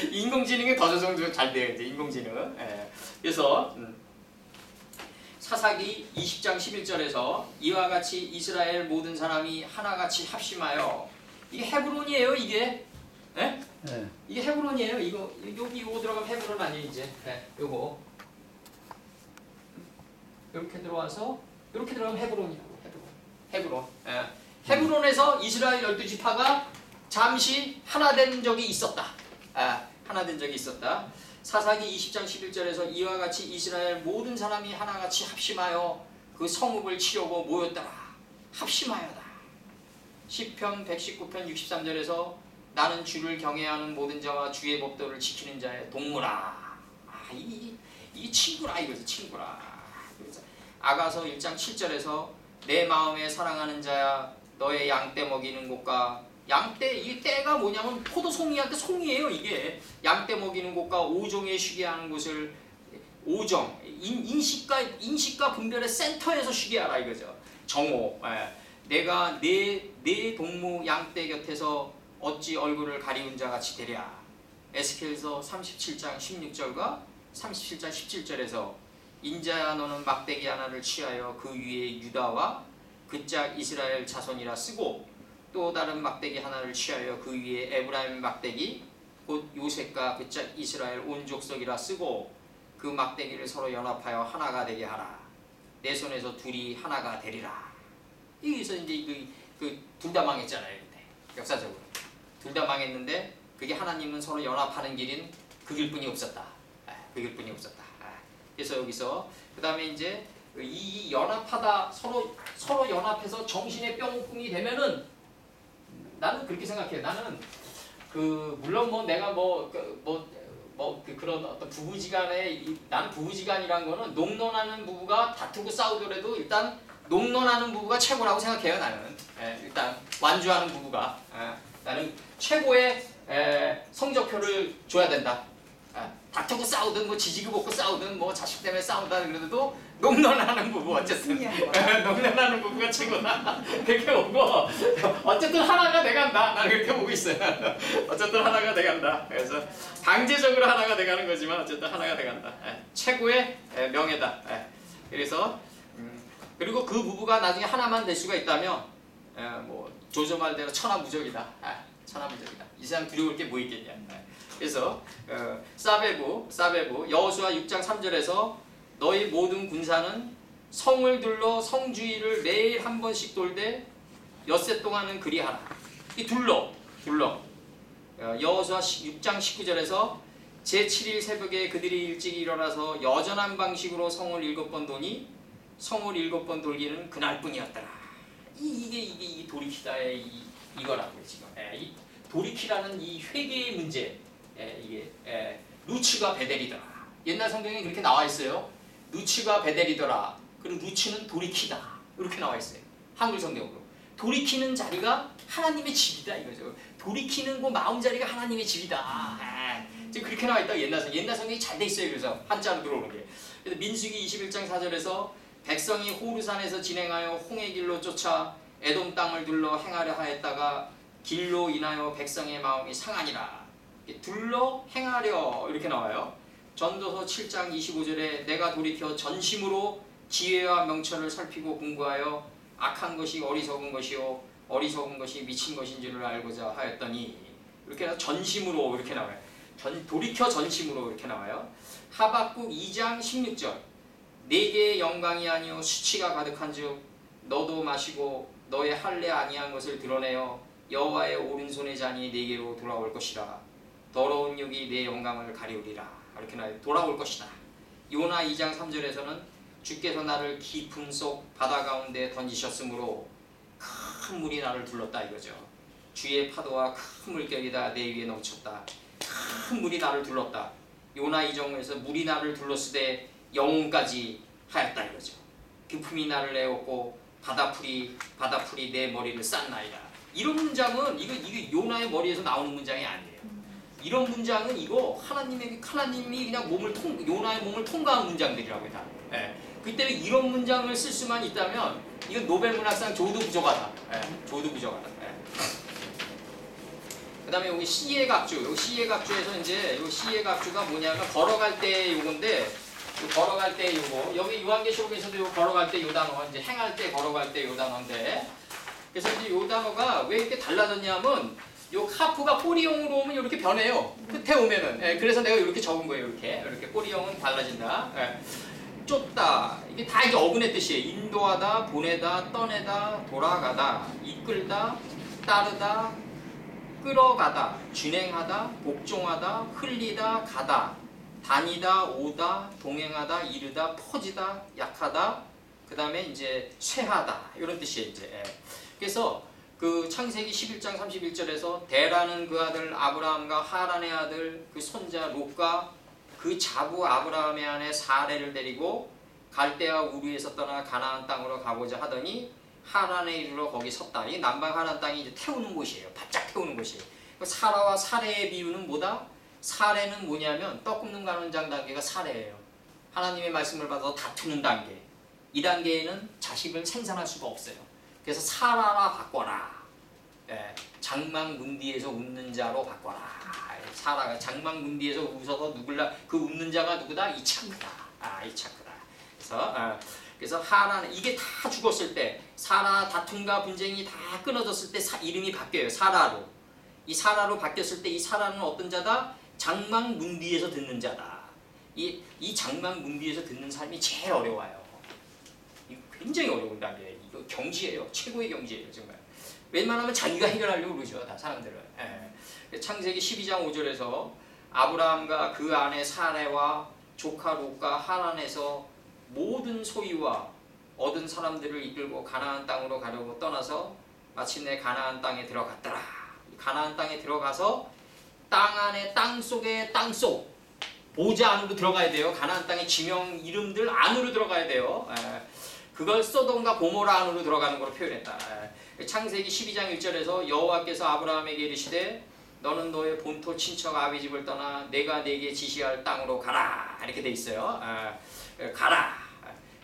인공지능이 더 조정 잘 돼요. 이제 인공지능. 예. 그래서 사사기 20장 11절에서 이와 같이 이스라엘 모든 사람이 하나같이 합심하여, 이게 헤브론이에요. 이게. 예?
네.
이게 헤브론이에요. 이거 들어가면 헤브론 아니에요. 이제. 예. 요거 이렇게 들어와서 이렇게 들어가면 헤브론이라고. 헤브론. 예. 헤브론에서 이스라엘 12지파가 잠시 하나 된 적이 있었다. 하나 된 적이 있었다. 사사기 20장 11절에서 이와 같이 이스라엘 모든 사람이 하나같이 합심하여 그 성읍을 치려고 모였더라. 합심하여다. 시편 119편 63절에서 나는 주를 경외하는 모든 자와 주의 법도를 지키는 자의 동무라. 이 친구라 이거지. 친구라. 그래서 아가서 1장 7절에서 내 마음에 사랑하는 자야 너의 양떼 먹이는 곳과 양떼, 이 떼가 뭐냐면 포도송이한테 송이에요. 이게 양떼 먹이는 곳과 오종에 쉬게 하는 곳을, 오정 인식과 분별의 센터에서 쉬게 하라 이거죠. 정오. 예. 내가 내 동무 양떼 곁에서 어찌 얼굴을 가리운 자 같이 되랴. 에스겔서 37장 16절과 37장 17절에서 인자야 너는 막대기 하나를 취하여 그 위에 유다와 그 짝 이스라엘 자손이라 쓰고 또 다른 막대기 하나를 취하여 그 위에 에브라임 막대기 곧 요셉과 그 짝 이스라엘 온 족속이라 쓰고 그 막대기를 서로 연합하여 하나가 되게 하라. 내 손에서 둘이 하나가 되리라. 여기서 이제 둘 다 망했잖아요. 그때 역사적으로 둘 다 망했는데 그게 하나님은 서로 연합하는 길인 그 길뿐이 없었다. 그 길뿐이 없었다. 그래서 여기서 그 다음에 이제 이 연합하다 서로 연합해서 정신의 뿅꿈이 되면은 나는 그렇게 생각해요. 나는 물론 뭐 내가 그런 어떤 부부지간에 나는 부부지간이란 거는 농론하는 부부가 다투고 싸우더라도 일단 농론하는 부부가 최고라고 생각해요. 나는 일단 완주하는 부부가 나는 최고의 성적표를 줘야 된다. 다투고 싸우든 뭐 지지고 볶고 싸우든 뭐 자식 때문에 싸운다 그래도 농론하는 부부 어쨌든 농론하는 부부가 최고다. 그렇게 보고 어쨌든 하나가 돼간다. 나는 그렇게 보고 있어요. 어쨌든 하나가 돼간다. 그래서 강제적으로 하나가 돼가는 거지만 어쨌든 하나가 돼간다. 최고의 명예다. 그래서 그리고 그 부부가 나중에 하나만 될 수가 있다면 뭐 조조 말대로 천하무적이다. 천하무적이다. 이 세상 두려울 게 뭐 있겠냐. 그래서 사베부 여호수아 6장 3절에서 너희 모든 군사는 성을 둘러 성주위를 매일 한 번씩 돌되 엿새 동안은 그리하라. 이 둘러 여호수아 6장 19절에서 제7일 새벽에 그들이 일찍 일어나서 여전한 방식으로 성을 7번 도니 성을 7번 돌기는 그날뿐이었더라. 이게 돌이키다의 이거라고요. 지금 이 돌이키라는 이 회개의 문제. 이게 루츠가 베델이더라. 옛날 성경에 그렇게 나와 있어요. 루츠가 베델이더라. 그리고 루츠는 돌이키다. 이렇게 나와 있어요. 한글 성경으로. 돌이키는 자리가 하나님의 집이다 이거죠. 돌이키는 그 마음 자리가 하나님의 집이다. 지금 그렇게 나와 있다. 옛날 성경이 잘 돼 있어요. 그래서 한자로 들어오는 게. 그래서 민수기 21장 4절에서 백성이 호르산에서 진행하여 홍해 길로 쫓아 에돔 땅을 둘러 행하려 하였다가 길로 인하여 백성의 마음이 상하니라. 둘러 행하려 이렇게 나와요. 전도서 7장 25절에 내가 돌이켜 전심으로 지혜와 명철을 살피고 공부하여 악한 것이 어리석은 것이요 어리석은 것이 미친 것인 줄을 알고자 하였더니 이렇게 해서 전심으로 이렇게 나와요. 돌이켜 전심으로 이렇게 나와요. 하박국 2장 16절 네 개의 영광이 아니요 수치가 가득한즉 너도 마시고 너의 할례 아니한 것을 드러내어 여호와의 오른손의 잔이 네게로 돌아올 것이라 더러운 육이 내 영광을 가리우리라 이렇게 나와요. 돌아올 것이다. 요나 2장 3절에서는 주께서 나를 깊음 속 바다 가운데 던지셨으므로 큰 물이 나를 둘렀다 이거죠. 주의 파도와 큰 물결이 다 내 위에 넘쳤다. 큰 물이 나를 둘렀다. 요나 2장에서 물이 나를 둘렀으되 영혼까지 하였다 이거죠. 깊음이 나를 내었고 바다풀이 내 머리를 쌌나이다. 이런 문장은 이거 요나의 머리에서 나오는 문장이 아니에요. 이런 문장은 이거 하나님이 그냥 요나의 몸을 통과한 문장들이라고 다. 예. 그때 이런 문장을 쓸 수만 있다면 이건 노벨 문학상 줘도 부족하다. 예. 줘도 부족하다. 예. 그다음에 여기 시의 각주. 여기 시의 각주에서 이제 요 시의 각주가 뭐냐면 걸어갈 때 요건데 걸어갈 때 요거 여기 요한계시록에서도 요 걸어갈 때 요 단어 이제 행할 때 걸어갈 때 요 단어인데 그래서 이제 요 단어가 왜 이렇게 달라졌냐면 요 카프가 꼬리형으로 오면 이렇게 변해요. 끝에 오면은. 예, 그래서 내가 이렇게 적은 거예요. 이렇게 꼬리형은 달라진다. 예. 쫓다 이게 다 이게 어근의 뜻이에요. 인도하다, 보내다, 떠내다, 돌아가다, 이끌다, 따르다, 끌어가다, 진행하다, 복종하다, 흘리다, 가다, 다니다, 오다, 동행하다, 이르다, 퍼지다, 약하다, 그 다음에 이제 쇠하다 이런 뜻이에요. 이제. 예. 그래서 그 창세기 11장 31절에서 대라는 그 아들 아브라함과 하란의 아들 그 손자 롯과 그 자부 아브라함의 아내 사레를 데리고 갈대아 우르에서 떠나 가나안 땅으로 가보자 하더니 하란에 이르러 거기 섰다. 이 남방 하란 땅이 이제 태우는 곳이에요. 바짝 태우는 곳이에요. 사라와 사레의 비유는 뭐다? 사레는 뭐냐면 떡 굽는 가는장 단계가 사레예요. 하나님의 말씀을 받아서 다투는 단계. 이 단계에는 자식을 생산할 수가 없어요. 그래서 사라라 바꿔라. 예, 장막문디에서 웃는 자로 바꿔라. 사라가 장막문디에서 웃어서 누굴라 그 웃는 자가 누구다? 이차크다. 이차크다. 그래서 하란 이게 다 죽었을 때 사라 다툼과 분쟁이 다 끊어졌을 때 이름이 바뀌어요. 사라로. 이 사라로 바뀌었을 때 이 사라는 어떤 자다? 장막문디에서 듣는 자다. 이 장막문디에서 듣는 삶이 제일 어려워요. 이거 굉장히 어려운 단계예요. 이거 경지예요. 최고의 경지예요. 정말. 웬만하면 자기가 해결하려고 그러죠. 다 사람들은. 예. 창세기 12장 5절에서 아브라함과 그 아내 사레와 조카 롯과 하란에서 모든 소유와 얻은 사람들을 이끌고 가나안 땅으로 가려고 떠나서 마침내 가나안 땅에 들어갔더라. 가나안 땅에 들어가서 땅 안에 땅속에 땅속 보좌 안으로 들어가야 돼요. 가나안 땅의 지명 이름들 안으로 들어가야 돼요. 예. 그걸 소돔과 고모라 안으로 들어가는 걸로 표현했다. 예. 창세기 12장 1절에서 여호와께서 아브라함에게 이르시되 너는 너의 본토 친척 아비 집을 떠나 내가 네게 지시할 땅으로 가라. 이렇게 돼 있어요. 가라.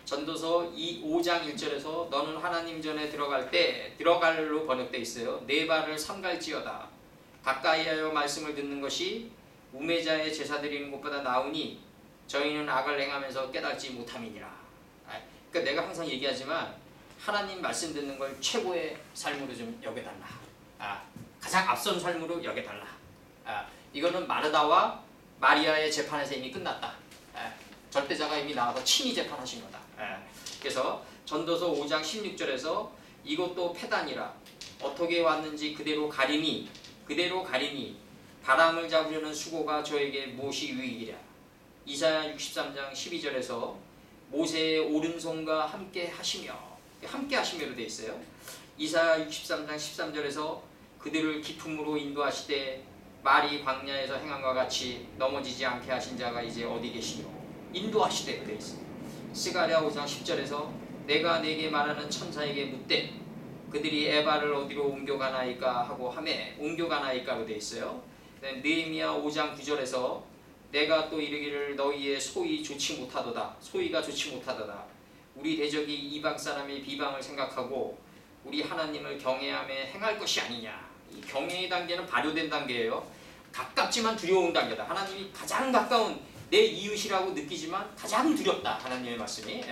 전도서 5장 1절에서 너는 하나님 전에 들어갈 때 들어갈로 번역돼 있어요. 네 발을 삼갈지어다. 가까이하여 말씀을 듣는 것이 우매자의 제사 드리는 것보다 나으니 저희는 악을 행하면서 깨닫지 못함이니라. 그러니까 내가 항상 얘기하지만 하나님 말씀 듣는 걸 최고의 삶으로 좀 여겨달라. 가장 앞선 삶으로 여겨달라. 이거는 마르다와 마리아의 재판에서 이미 끝났다. 절대자가 이미 나와서 친히 재판하신 거다. 그래서 전도서 5장 16절에서 이것도 패단이라 어떻게 왔는지 그대로 가리니 바람을 잡으려는 수고가 저에게 무엇이 유익이랴. 이사야 63장 12절에서 모세의 오른손과 함께 하시며로 되어 있어요. 이사야 63장 13절에서 그들을 기품으로 인도하시되 말이 광야에서 행함과 같이 넘어지지 않게 하신 자가 이제 어디 계시뇨. 인도하시되 되어 있어요. 스가랴 5장 10절에서 내가 네게 말하는 천사에게 묻되 그들이 에바를 어디로 옮겨가나이까 하고 하매 옮겨가나이까로 되어 있어요. 느헤미야 5장 9절에서 내가 또 이르기를 너희의 소위가 좋지 못하도다. 우리 대적이 이방 사람의 비방을 생각하고 우리 하나님을 경외하며 행할 것이 아니냐. 이 경외의 단계는 발효된 단계예요. 가깝지만 두려운 단계다. 하나님이 가장 가까운 내 이웃이라고 느끼지만 가장 두렵다. 하나님의 말씀이.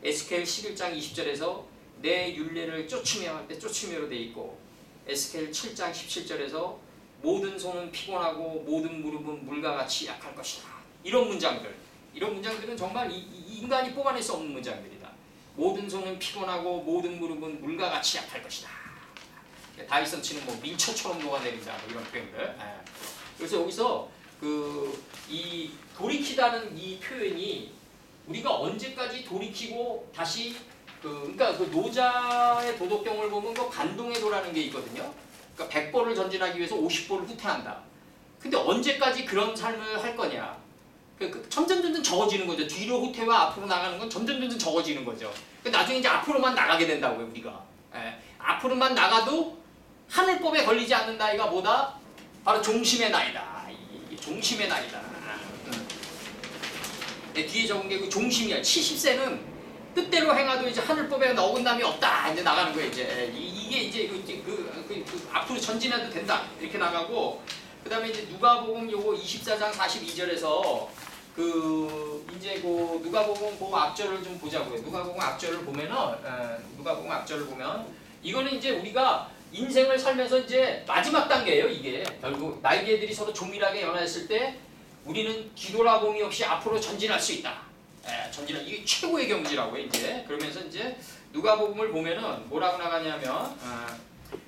에스겔 11장 20절에서 내 율례를 쫓으며 할 때 쫓으며로 돼 있고 에스겔 7장 17절에서 모든 손은 피곤하고 모든 무릎은 물과 같이 약할 것이다. 이런 문장들은 정말 이 인간이 뽑아낼 수 없는 문장들이다. 모든 손은 피곤하고 모든 무릎은 물과 같이 약할 것이다. 다윗 선치는 뭐 밀초처럼 녹아내린다 뭐 이런 표현들. 그래서 여기서 이 돌이키다는 이 표현이 우리가 언제까지 돌이키고 다시 그러니까 그 노자의 도덕경을 보면 그 간동의 도라는 게 있거든요. 그러니까 100보를 전진하기 위해서 50보를 후퇴한다. 근데 언제까지 그런 삶을 할 거냐? 점점 적어지는 거죠. 뒤로 후퇴와 앞으로 나가는 건 점점 적어지는 거죠. 나중에 이제 앞으로만 나가게 된다고요, 우리가. 앞으로만 나가도 하늘법에 걸리지 않는 나이가 뭐다? 바로 종심의 나이다. 종심의 나이다. 뒤에 적은 게 그 종심이야. 70세는 뜻대로 행하도 이제 하늘법에 어긋남이 없다. 이제 나가는 거예요. 이게 이제 앞으로 전진해도 된다. 이렇게 나가고 그다음에 이제 누가복음 요거 24장 42절에서 이제 누가복음 그 앞절을 좀 보자고요. 누가복음 앞절을 보면은 누가복음 앞절을 보면 이거는 이제 우리가 인생을 살면서 이제 마지막 단계예요. 이게 결국 날개들이 서로 조밀하게 연화했을 때 우리는 뒤돌아봄이 없이 앞으로 전진할 수 있다. 이게 최고의 경지라고요. 이제 그러면서 이제 누가복음을 보면은 뭐라고 나가냐면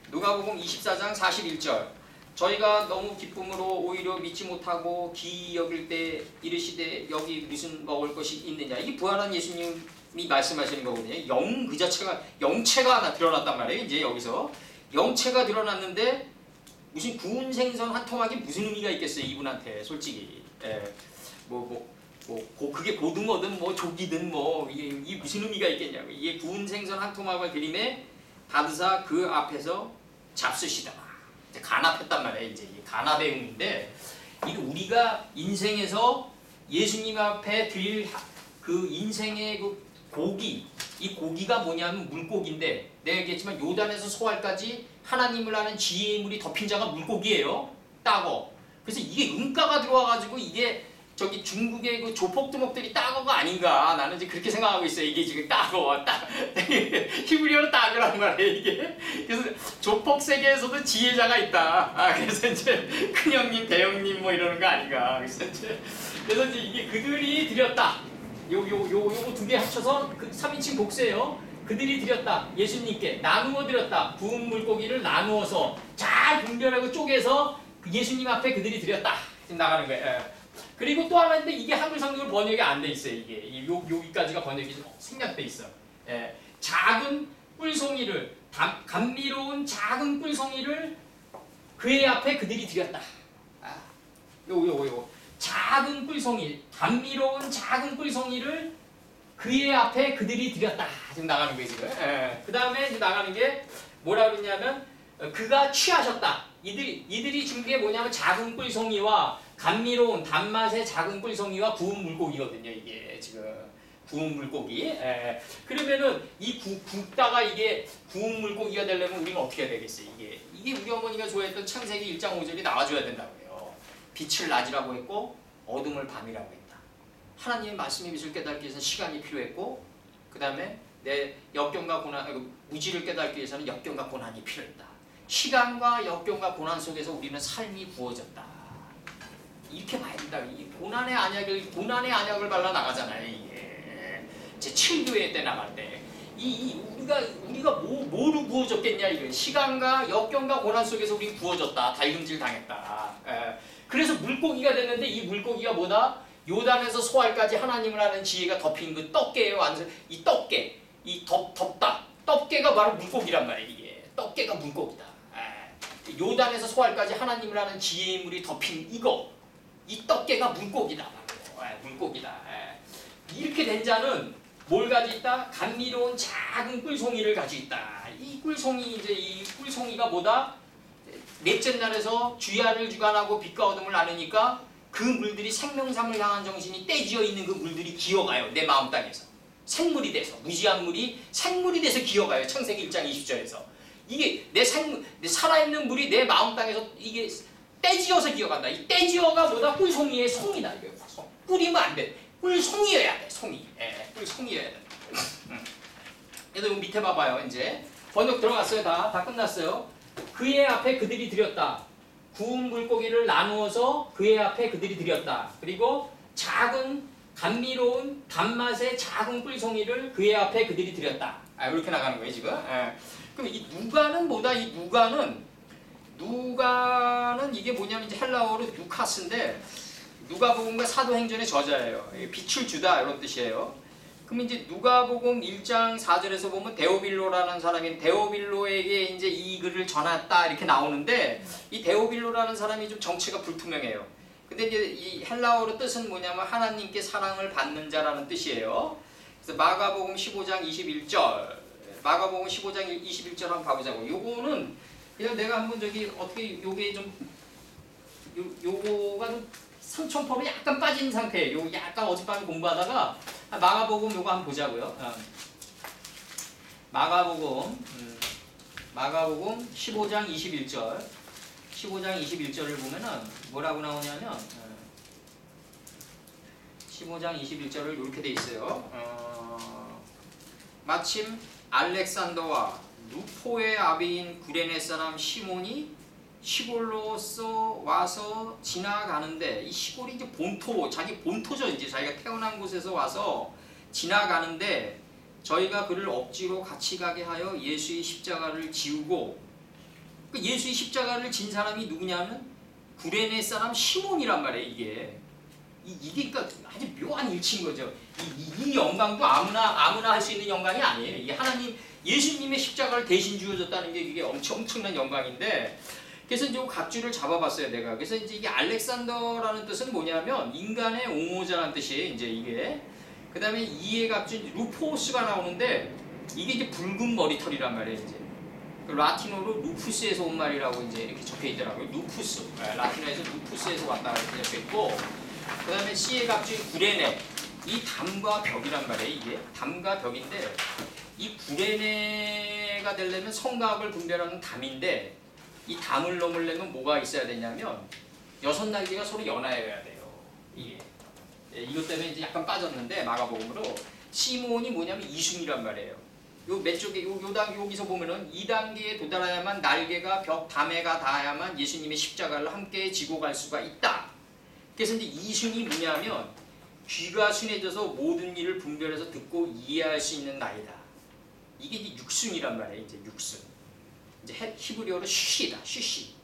누가복음 24장 41절 저희가 너무 기쁨으로 오히려 믿지 못하고 기이 여길 때 이르시되 여기 무슨 먹을 것이 있느냐. 이게 부활한 예수님이 말씀하시는 거거든요. 영 그 자체가 영체가 하나 드러났단 말이에요. 이제 여기서 영체가 드러났는데 무슨 구운 생선 한 토막이 무슨 의미가 있겠어요. 이분한테 솔직히. 그게 고등어든 뭐 조기든 뭐 이게 무슨 의미가 있겠냐고. 이게 구운 생선 한 토막을 그림에 받으사 그 앞에서 잡수시더라. 간합했단 말이에요. 이제 간합의 의미인데 이게 우리가 인생에서 예수님 앞에 드릴 그 인생의 그 고기, 이 고기가 뭐냐면 물고기인데 내가 얘기했지만 요단에서 소알까지 하나님을 아는 지혜의 물이 덮인 자가 물고기예요. 따거. 그래서 이게 은가가 들어와가지고 이게 저기 중국의 그 조폭두목들이 따거가 아닌가 나는 이제 그렇게 생각하고 있어요. 이게 지금 따거, 히브리어로 따거란 말이에요. 이게 그래서 조폭 세계에서도 지혜자가 있다. 그래서 이제 큰형님, 대형님 뭐 이러는 거 아닌가. 그래서 이제 이게 그들이 드렸다. 요거 두 개 합쳐서 그 3인칭 복수예요. 그들이 드렸다. 예수님께 나누어 드렸다. 구운 물고기를 나누어서 잘 분별하고 쪼개서 예수님 앞에 그들이 드렸다. 지금 나가는 거예요. 그리고 또 하나 있는데 이게 한글 성경으로 번역이 안 돼 있어요. 이게 여기까지가 번역이 생략돼 있어. 작은 꿀송이를 감미로운 작은 꿀송이를 그의 앞에 그들이 드렸다. 요거 작은 꿀송이, 감미로운 작은 꿀송이를 그의 앞에 그들이 드렸다. 지금 나가는 거예요, 지금. 그 다음에 나가는 게 뭐라 그러냐면 그가 취하셨다. 이들이 준 게 뭐냐면 작은 꿀송이와 감미로운 단맛의 작은 꿀송이와 구운 물고기거든요. 이게 지금 구운 물고기. 그러면은 이 굽다가 이게 구운 물고기가 되려면 우리는 어떻게 해야 되겠어요? 이게 우리 어머니가 좋아했던 창세기 1장 5절이 나와줘야 된다고요. 빛을 낮이라고 했고 어둠을 밤이라고 했다. 하나님의 말씀의 빛을 깨닫기 위해서는 시간이 필요했고 그 다음에 내 역경과 고난, 무지를 깨닫기 위해서는 역경과 고난이 필요했다. 시간과 역경과 고난 속에서 우리는 삶이 부어졌다. 이렇게 봐야 된다. 이 고난의 안약을 발라 나가잖아요. 이게 제 7교회 때 나갈 때 우리가 뭐로 부어졌겠냐. 이거 시간과 역경과 고난 속에서 우리 부어졌다. 달금질 당했다. 그래서 물고기가 됐는데 이 물고기가 뭐다? 요단에서 소알까지 하나님을 아는 지혜가 덮인 그 떡게예요. 이 떡게, 덮다. 떡게가 바로 물고기란 말이에요. 이게 떡게가 물고기다. 요단에서 소알까지 하나님을 아는 지혜의 물이 덮인 이 떡게가 물고기다. 물고기다. 이렇게 된 자는 뭘 가지고 있다? 감미로운 작은 꿀송이를 가지고 있다. 이 꿀송이가 뭐다? 넷째 날에서 주야를 주관하고 빛과 어둠을 나누니까 그 물들이 생명삼을 향한 정신이 떼지어 있는 그 물들이 기어가요. 내 마음 땅에서. 생물이 돼서, 무지한 물이 생물이 돼서 기어가요. 창세기 1장 20절에서. 이게 내 살아있는 물이 내 마음 땅에서 이게 떼지어서 기어간다. 이 떼지어가 뭐다? 꿀송이의 송이다. 뿌리면 안 돼. 꿀송이여야 돼. 송이. 꿀송이여야 돼. 그래서 요 밑에 봐봐요. 이제 번역 들어갔어요. 다 끝났어요. 그의 앞에 그들이 드렸다. 구운 물고기를 나누어서 그의 앞에 그들이 드렸다. 그리고 작은 감미로운 단맛의 작은 꿀송이를 그의 앞에 그들이 드렸다. 이렇게 나가는 거예요 지금. 그럼 이 누가는 뭐다? 이 누가는 이게 뭐냐면 이제 헬라어로 누카스인데 누가복음과 사도행전의 저자예요. 빛을 주다 이런 뜻이에요. 그럼 이제 누가복음 1장 4절에서 보면 데오빌로라는 사람이 데오빌로에게 이제 이 글을 전했다 이렇게 나오는데 이 데오빌로라는 사람이 좀 정체가 불투명해요. 근데 이제 이 헬라어로 뜻은 뭐냐면 하나님께 사랑을 받는 자라는 뜻이에요. 그래서 마가복음 15장 21절 마가복음 15장 21절 한번 봐보자고. 요거는 그냥 내가 한번 저기 어떻게 요게 좀 요거가 좀 삼천포로 약간 빠진 상태예요. 요 약간 어젯밤에 공부하다가 마가복음 요거 한번 보자고요. 마가복음 15장 21절 15장 21절을 보면은 뭐라고 나오냐면 15장 21절을 이렇게 돼 있어요. 마침 알렉산더와 루포의 아비인 구레네 사람 시몬이 시골로서 와서 지나가는데 이 시골이 이제 본토, 자기 본토죠. 이제 자기가 태어난 곳에서 와서 지나가는데 저희가 그를 억지로 같이 가게 하여 예수의 십자가를 지우고 그 예수의 십자가를 진 사람이 누구냐면 구레네 사람 시몬이란 말이에요. 이게 그러니까 아주 묘한 일치인 거죠. 이 영광도 아무나 할 수 있는 영광이 아니에요. 이게 하나님 예수님의 십자가를 대신 지어줬다는 게 이게 엄청난 영광인데. 그래서 이제 각주를 잡아봤어요, 내가. 그래서 이제 이게 알렉산더라는 뜻은 뭐냐면 인간의 옹호자라는 뜻이에요, 이제 이게. 그 다음에 이의 각주 루포스가 나오는데 이게 이제 붉은 머리털이란 말이에요, 이제. 라틴어로 루푸스에서 온 말이라고 이제 이렇게 적혀 있더라고요. 루푸스. 라틴어에서 루푸스에서 왔다 이렇게 적혀 있고. 그 다음에 C의 각주인 구레네. 이 담과 벽이란 말이에요, 이게. 담과 벽인데 이 구레네가 되려면 성곽을 분별하는 담인데 이 담을 넘으려면 뭐가 있어야 되냐면 6날개가 서로 연하여야 돼요. 이게. 이것 때문에 이제 약간 빠졌는데 마가복음으로 시몬이 뭐냐면 이순이란 말이에요. 요 맨 쪽에 여기서 보면은 2단계에 도달해야만 날개가 벽 담에가 닿아야만 예수님의 십자가를 함께 지고 갈 수가 있다. 그래서 이제 이순이 뭐냐면 귀가 순해져서 모든 일을 분별해서 듣고 이해할 수 있는 나이다. 이게 이제 육순이란 말이에요. 이제 육순. 이제 히브리어로 슈시다. 슈시.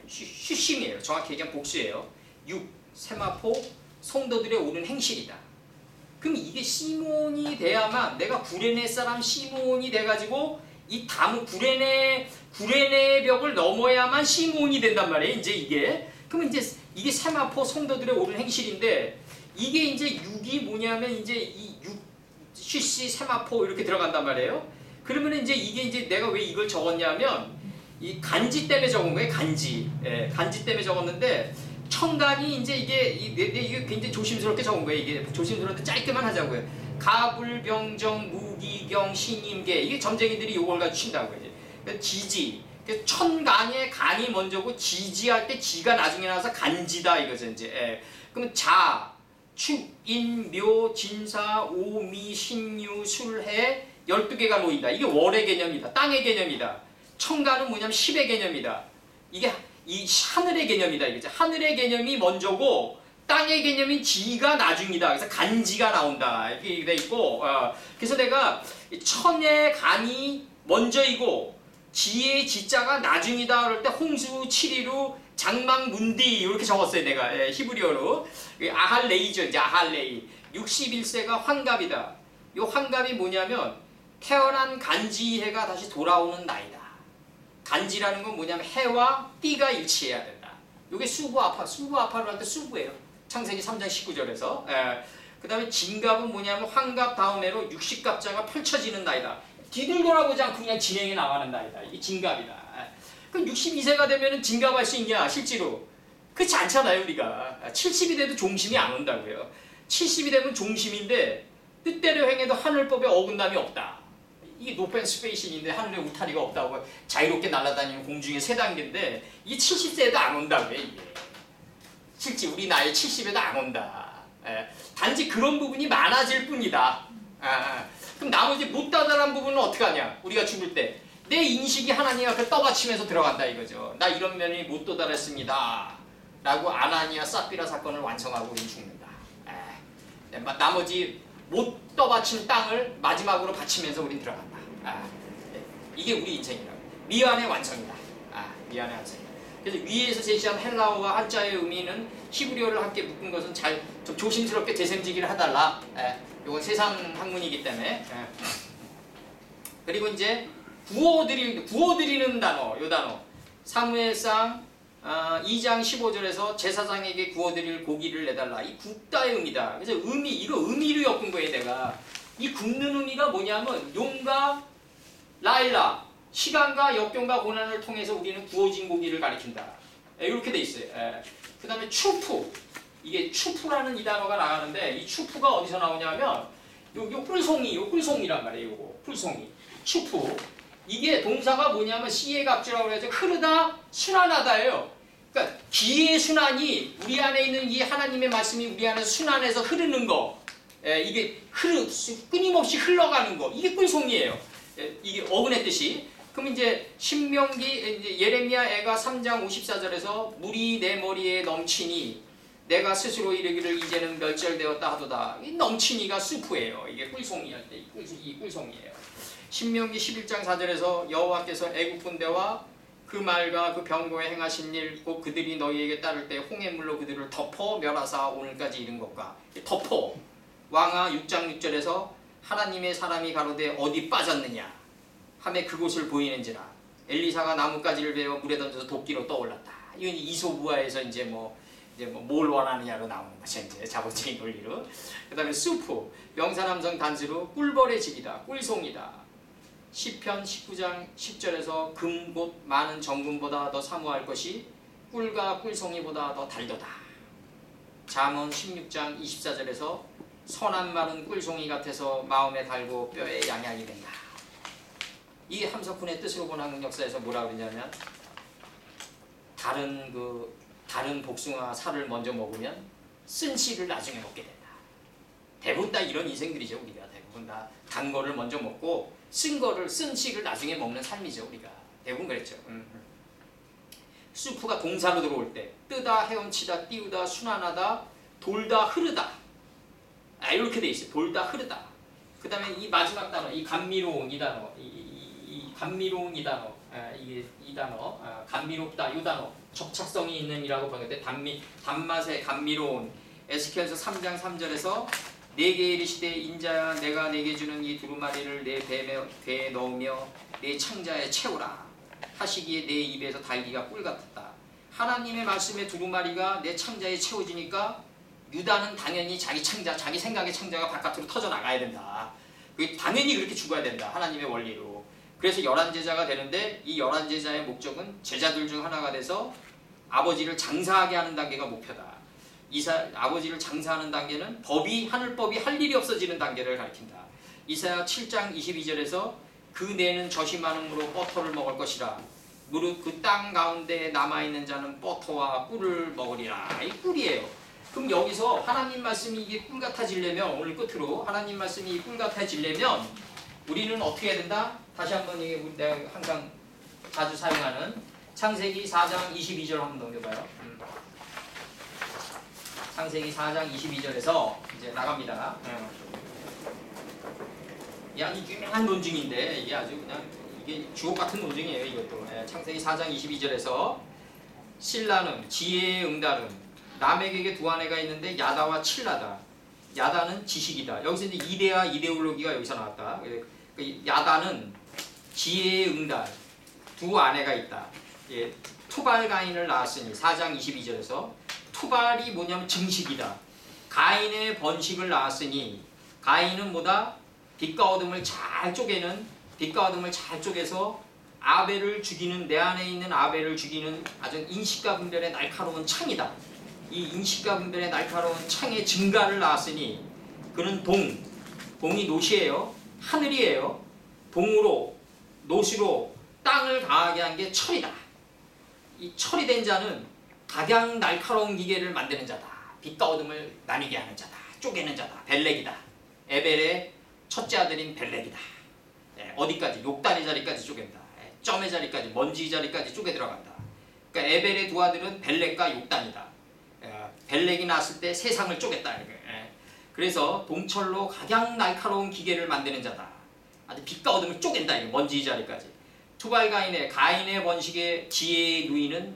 슈심이에요. 정확히 얘기하면 복수예요. 육, 세마포, 성도들의 옳은 행실이다. 그럼 이게 시몬이 돼야만 내가 구레네 사람 시몬이 돼가지고 이 구레네 벽을 넘어야만 시몬이 된단 말이에요. 이제 이게. 그러면 이제 이게 세마포 성도들의 옳은 행실인데 이게 이제 육이 뭐냐면 이제 이 슈시 세마포 이렇게 들어간단 말이에요. 그러면 이제 이게 이제 내가 왜 이걸 적었냐면 이 간지 때문에 적은 거예요. 간지. 간지 때문에 적었는데 청간이 이제 이게 굉장히 조심스럽게 적은 거예요. 이게 조심스러운데 짧게만 하자고요. 가불병정 무기경 신임계 이게 점쟁이들이 이걸 가지고 친다고요. 지지. 천간의 간이 먼저고 지지할 때 지가 나중에 나와서 간지다 이거죠. 이제. 그러면 자, 축, 인, 묘, 진사, 오, 미, 신유, 술해 12개가 놓인다. 이게 월의 개념이다. 땅의 개념이다. 청간은 뭐냐면 10의 개념이다. 이게 이 하늘의 개념이다. 이거죠. 하늘의 개념이 먼저고 땅의 개념인 지가 나중이다. 그래서 간지가 나온다. 이렇게 돼 있고 그래서 내가 천의 간이 먼저이고 지의 지자가 나중이다. 그럴 때 홍수, 칠이루, 장막, 문디 이렇게 적었어요. 내가 히브리어로. 아할레이죠. 이제 아할레이. 61세가 환갑이다. 이 환갑이 뭐냐면 태어난 간지해가 다시 돌아오는 나이다. 간지라는 건 뭐냐면 해와 띠가 일치해야 된다. 이게 수부아파로 할 때 수부예요. 창세기 3장 19절에서. 그 다음에 진갑은 뭐냐면 환갑 다음에로 60갑자가 펼쳐지는 나이다. 뒤를 돌아보지 않고 그냥 진행해 나가는 나이다. 이게 진갑이다. 그럼 62세가 되면 진갑할 수 있냐 실제로? 그렇지 않잖아요. 우리가 70이 돼도 종심이 안 온다고요. 70이 되면 종심인데 뜻대로 행해도 하늘법에 어긋남이 없다. 이게 노펜 스페이신인데 하늘에 울타리가 없다고 자유롭게 날아다니는 공중의 세 단계인데 이 70세에도 안 온다고요. 이게 실제 우리 나이 70에도 안 온다. 단지 그런 부분이 많아질 뿐이다. 그럼 나머지 못 다다란 부분은 어떻게 하냐? 우리가 죽을 때 내 인식이 하나님 앞에 떠받치면서 들어간다 이거죠. 나 이런 면이 못 도달했습니다. 라고 아나니아 삽비라 사건을 완성하고 우린 죽는다. 나머지 못 떠받친 땅을 마지막으로 바치면서 우린 들어간다. 이게 우리 인생이라고. 미안의 완성이다. 미안의 완성이다. 그래서 위에서 제시한 헬라어와 한자의 의미는 히브리어를 함께 묶은 것은 좀 조심스럽게 재생지기를 해달라. 이건 세상 학문이기 때문에. 그리고 이제 구워드리는 단어, 요 단어. 사무엘상 2장 15절에서 제사장에게 구워드릴 고기를 내달라. 이 굽다의 의미다. 그래서 이거 의미로 엮은 거예요, 내가. 이 굽는 의미가 뭐냐면 용과 라일라, 시간과 역경과 고난을 통해서 우리는 구워진 고기를 가리킨다. 이렇게 돼 있어요. 그 다음에 추프. 이게 추프라는 이 단어가 나가는데 이 추프가 어디서 나오냐면 요 꿀송이란 말이에요. 요거 꿀송이. 추프. 이게 동사가 뭐냐면 시의 갑주라고 해서 흐르다, 순환하다예요. 그러니까 기의 순환이 우리 안에 있는 이 하나님의 말씀이 우리 안에서 순환해서 흐르는 거. 이게 끊임없이 흘러가는 거. 이게 꿀송이에요. 이게 어근의 뜻이. 그럼 이제 신명기 예레미야 애가 3장 54절에서 물이 내 머리에 넘치니 내가 스스로 이르기를 이제는 멸절되었다 하도다. 이 넘치니가 수프예요. 이게 꿀송이 할 때 이 꿀송이에요. 신명기 11장 4절에서 여호와께서 애국 군대와 그 말과 그 병거에 행하신 일 곧 그들이 너희에게 따를 때 홍해물로 그들을 덮어 멸하사 오늘까지 이른 것과 덮어. 왕하 6장 6절에서 하나님의 사람이 가로되 어디 빠졌느냐 하매 그곳을 보이는지라 엘리사가 나뭇가지를 베어 물에 던져서 도끼로 떠올랐다. 이건 이소부화에서 이제 뭘 원하느냐로 나오는 거죠. 이제 자본주의 논리로. 그 다음에 수프, 명사남성 단수로 꿀벌의 집이다. 꿀송이다. 시편 19장 10절에서 금 곧 많은 정금보다 더 사모할 것이 꿀과 꿀송이보다 더 달도다. 잠언 16장 24절에서 선한 말은 꿀송이 같아서 마음에 달고 뼈에 양약이 된다. 이 함석훈의 뜻으로 본 한국 역사에서 뭐라고 그러냐면 다른 복숭아 살을 먼저 먹으면 쓴 씨를 나중에 먹게 된다. 대부분 다 이런 인생들이죠. 우리가 대부분 다 단 거를 먼저 먹고 쓴 씨를 나중에 먹는 삶이죠. 우리가 대부분 그랬죠. 수프가 동사로 들어올 때 뜨다, 헤엄치다, 띄우다, 순환하다, 돌다, 흐르다. 이렇게 돼 있어요. 돌다, 흐르다. 그 다음에 이 마지막 단어, 이 감미로운 이 단어, 이 감미로운 이 단어, 이 단어, 감미롭다 이 단어, 접착성이 있는 이라고 보는데 단맛의 감미로운. 에스겔서 3장 3절에서 내게 이르시되 인자야 내가 내게 주는 이 두루마리를 내 배에 넣으며 내 창자에 채우라 하시기에 내 입에서 달기가 꿀 같았다. 하나님의 말씀의 두루마리가 내 창자에 채워지니까 유다는 당연히 자기 생각의 창자가 바깥으로 터져 나가야 된다. 당연히 그렇게 죽어야 된다. 하나님의 원리로. 그래서 11제자가 되는데 이 11제자의 목적은 제자들 중 하나가 돼서 아버지를 장사하게 하는 단계가 목표다. 아버지를 장사하는 단계는 하늘법이 할 일이 없어지는 단계를 가리킨다. 이사야 7장 22절에서 그 내는 젖이 많음으로 버터를 먹을 것이라. 무릇 그 땅 가운데 남아있는 자는 버터와 꿀을 먹으리라. 이 꿀이에요. 그럼 여기서 하나님 말씀이 이게 꿀 같아지려면 오늘 끝으로 하나님 말씀이 꿀 같아지려면 우리는 어떻게 해야 된다? 다시 한번 이게 내가 항상 자주 사용하는 창세기 4장 22절 한번 넘겨봐요. 창세기 4장 22절에서 이제 나갑니다. 이 아주 유명한 논증인데 이게 아주 그냥 이게 주옥 같은 논증이에요. 이것도. 창세기 4장 22절에서 신라는 지혜의 응달은 라멕에게 두 아내가 있는데 야다와 칠라다. 야다는 지식이다. 여기서 이제 이데아 이데올로기가 여기서 나왔다. 야다는 지혜의 응달 두 아내가 있다. 투발 가인을 낳았으니 4장 22절에서 투발이 뭐냐면 증식이다. 가인의 번식을 낳았으니 가인은 뭐다? 빛과 어둠을 잘 쪼개서 아벨을 죽이는 내 안에 있는 아벨을 죽이는 아주 인식과 분별의 날카로운 창이다. 이 인식과 분별의 날카로운 창의 증가를 낳았으니 그는 동이 노시예요. 하늘이에요. 동으로 노시로 땅을 강하게 한 게 철이다. 이 철이 된 자는 각양 날카로운 기계를 만드는 자다. 빛과 어둠을 나뉘게 하는 자다. 쪼개는 자다. 벨렉이다. 에벨의 첫째 아들인 벨렉이다. 어디까지? 욕단의 자리까지 쪼갠다. 점의 자리까지, 먼지 자리까지 쪼개 들어간다. 그러니까 에벨의 두 아들은 벨렉과 욕단이다. 벨렉이 낳았을 때 세상을 쪼갰다. 그래서 동철로 가장 날카로운 기계를 만드는 자다. 아주 빛과 어둠을 쪼갠다. 먼지 자리까지. 투발가인의 가인의 번식의 지혜의 누이는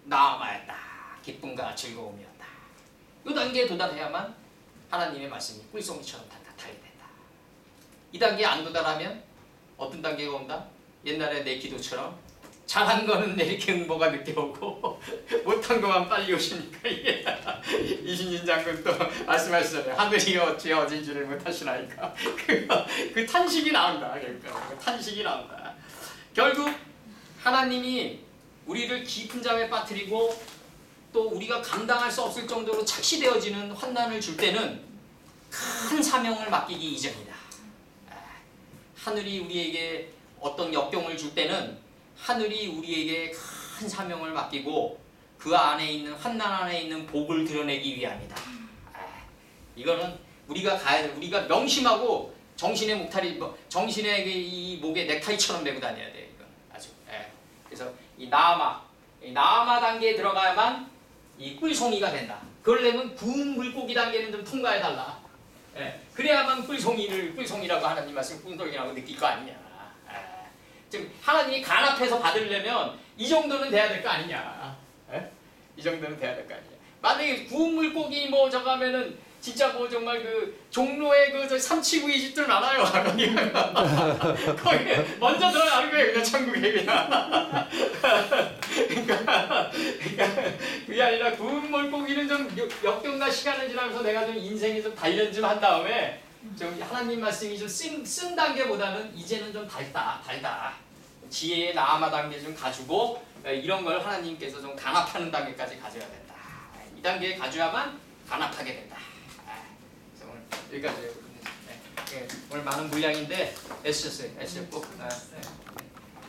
나아마였다. 기쁨과 즐거움이었다. 이 단계에 도달해야만 하나님의 말씀이 꿀송이처럼 달게 된다. 이 단계에 안 도달하면 어떤 단계가 온다? 옛날에 내 기도처럼 잘한 거는 내게 응보가 늦게 오고 못한 것만 빨리 오시니까 이신진 장군 또 말씀하시잖아요. 하늘이 어찌 어진 줄을 못하시나이까. 그 탄식이 나온다. 그러니까 그 탄식이 나온다. 결국 하나님이 우리를 깊은 잠에 빠뜨리고 또 우리가 감당할 수 없을 정도로 착시되어지는 환난을 줄 때는 큰 사명을 맡기기 이전이다. 하늘이 우리에게 어떤 역경을 줄 때는 하늘이 우리에게 큰 사명을 맡기고 그 안에 있는 환난 안에 있는 복을 드러내기 위함이다. 이거는 우리가 우리가 명심하고 정신의 목타리, 정신의 이 목에 넥타이처럼 메고 다녀야 돼. 이건 아주. 그래서 이 나아마 단계에 들어가야만 이 꿀송이가 된다. 그러려면 구운 물고기 단계는 좀 통과해 달라. 그래야만 꿀송이라고 하나님 말씀 꿀송이라고 느낄 거 아니냐. 즉 하나님이 간합해서 받으려면 이 정도는 돼야 될 거 아니냐. 이 정도는 돼야 될 거 아니냐. 만약에 구운 물고기 뭐 저거 하면은 진짜 뭐 정말 그 종로에 그 삼치구이 집들 많아요. 거기 먼저 들어가는 거예요. 그냥 천국에 그냥. 그러니까 그게 아니라 구운 물고기는 좀 역경과 시간을 지나면서 내가 좀 인생에 좀 단련 좀 한 다음에 좀 하나님 말씀이 좀 쓴 단계보다는 이제는 좀 달다. 지혜의 나아마 단계 좀 가지고 이런 걸 하나님께서 좀 간합하는 단계까지 가져야 된다. 이 단계에 가져야만 간합하게 된다. 그래서 오늘 여기까지 오늘 많은 분량인데 애쓰셨어요. 꼭.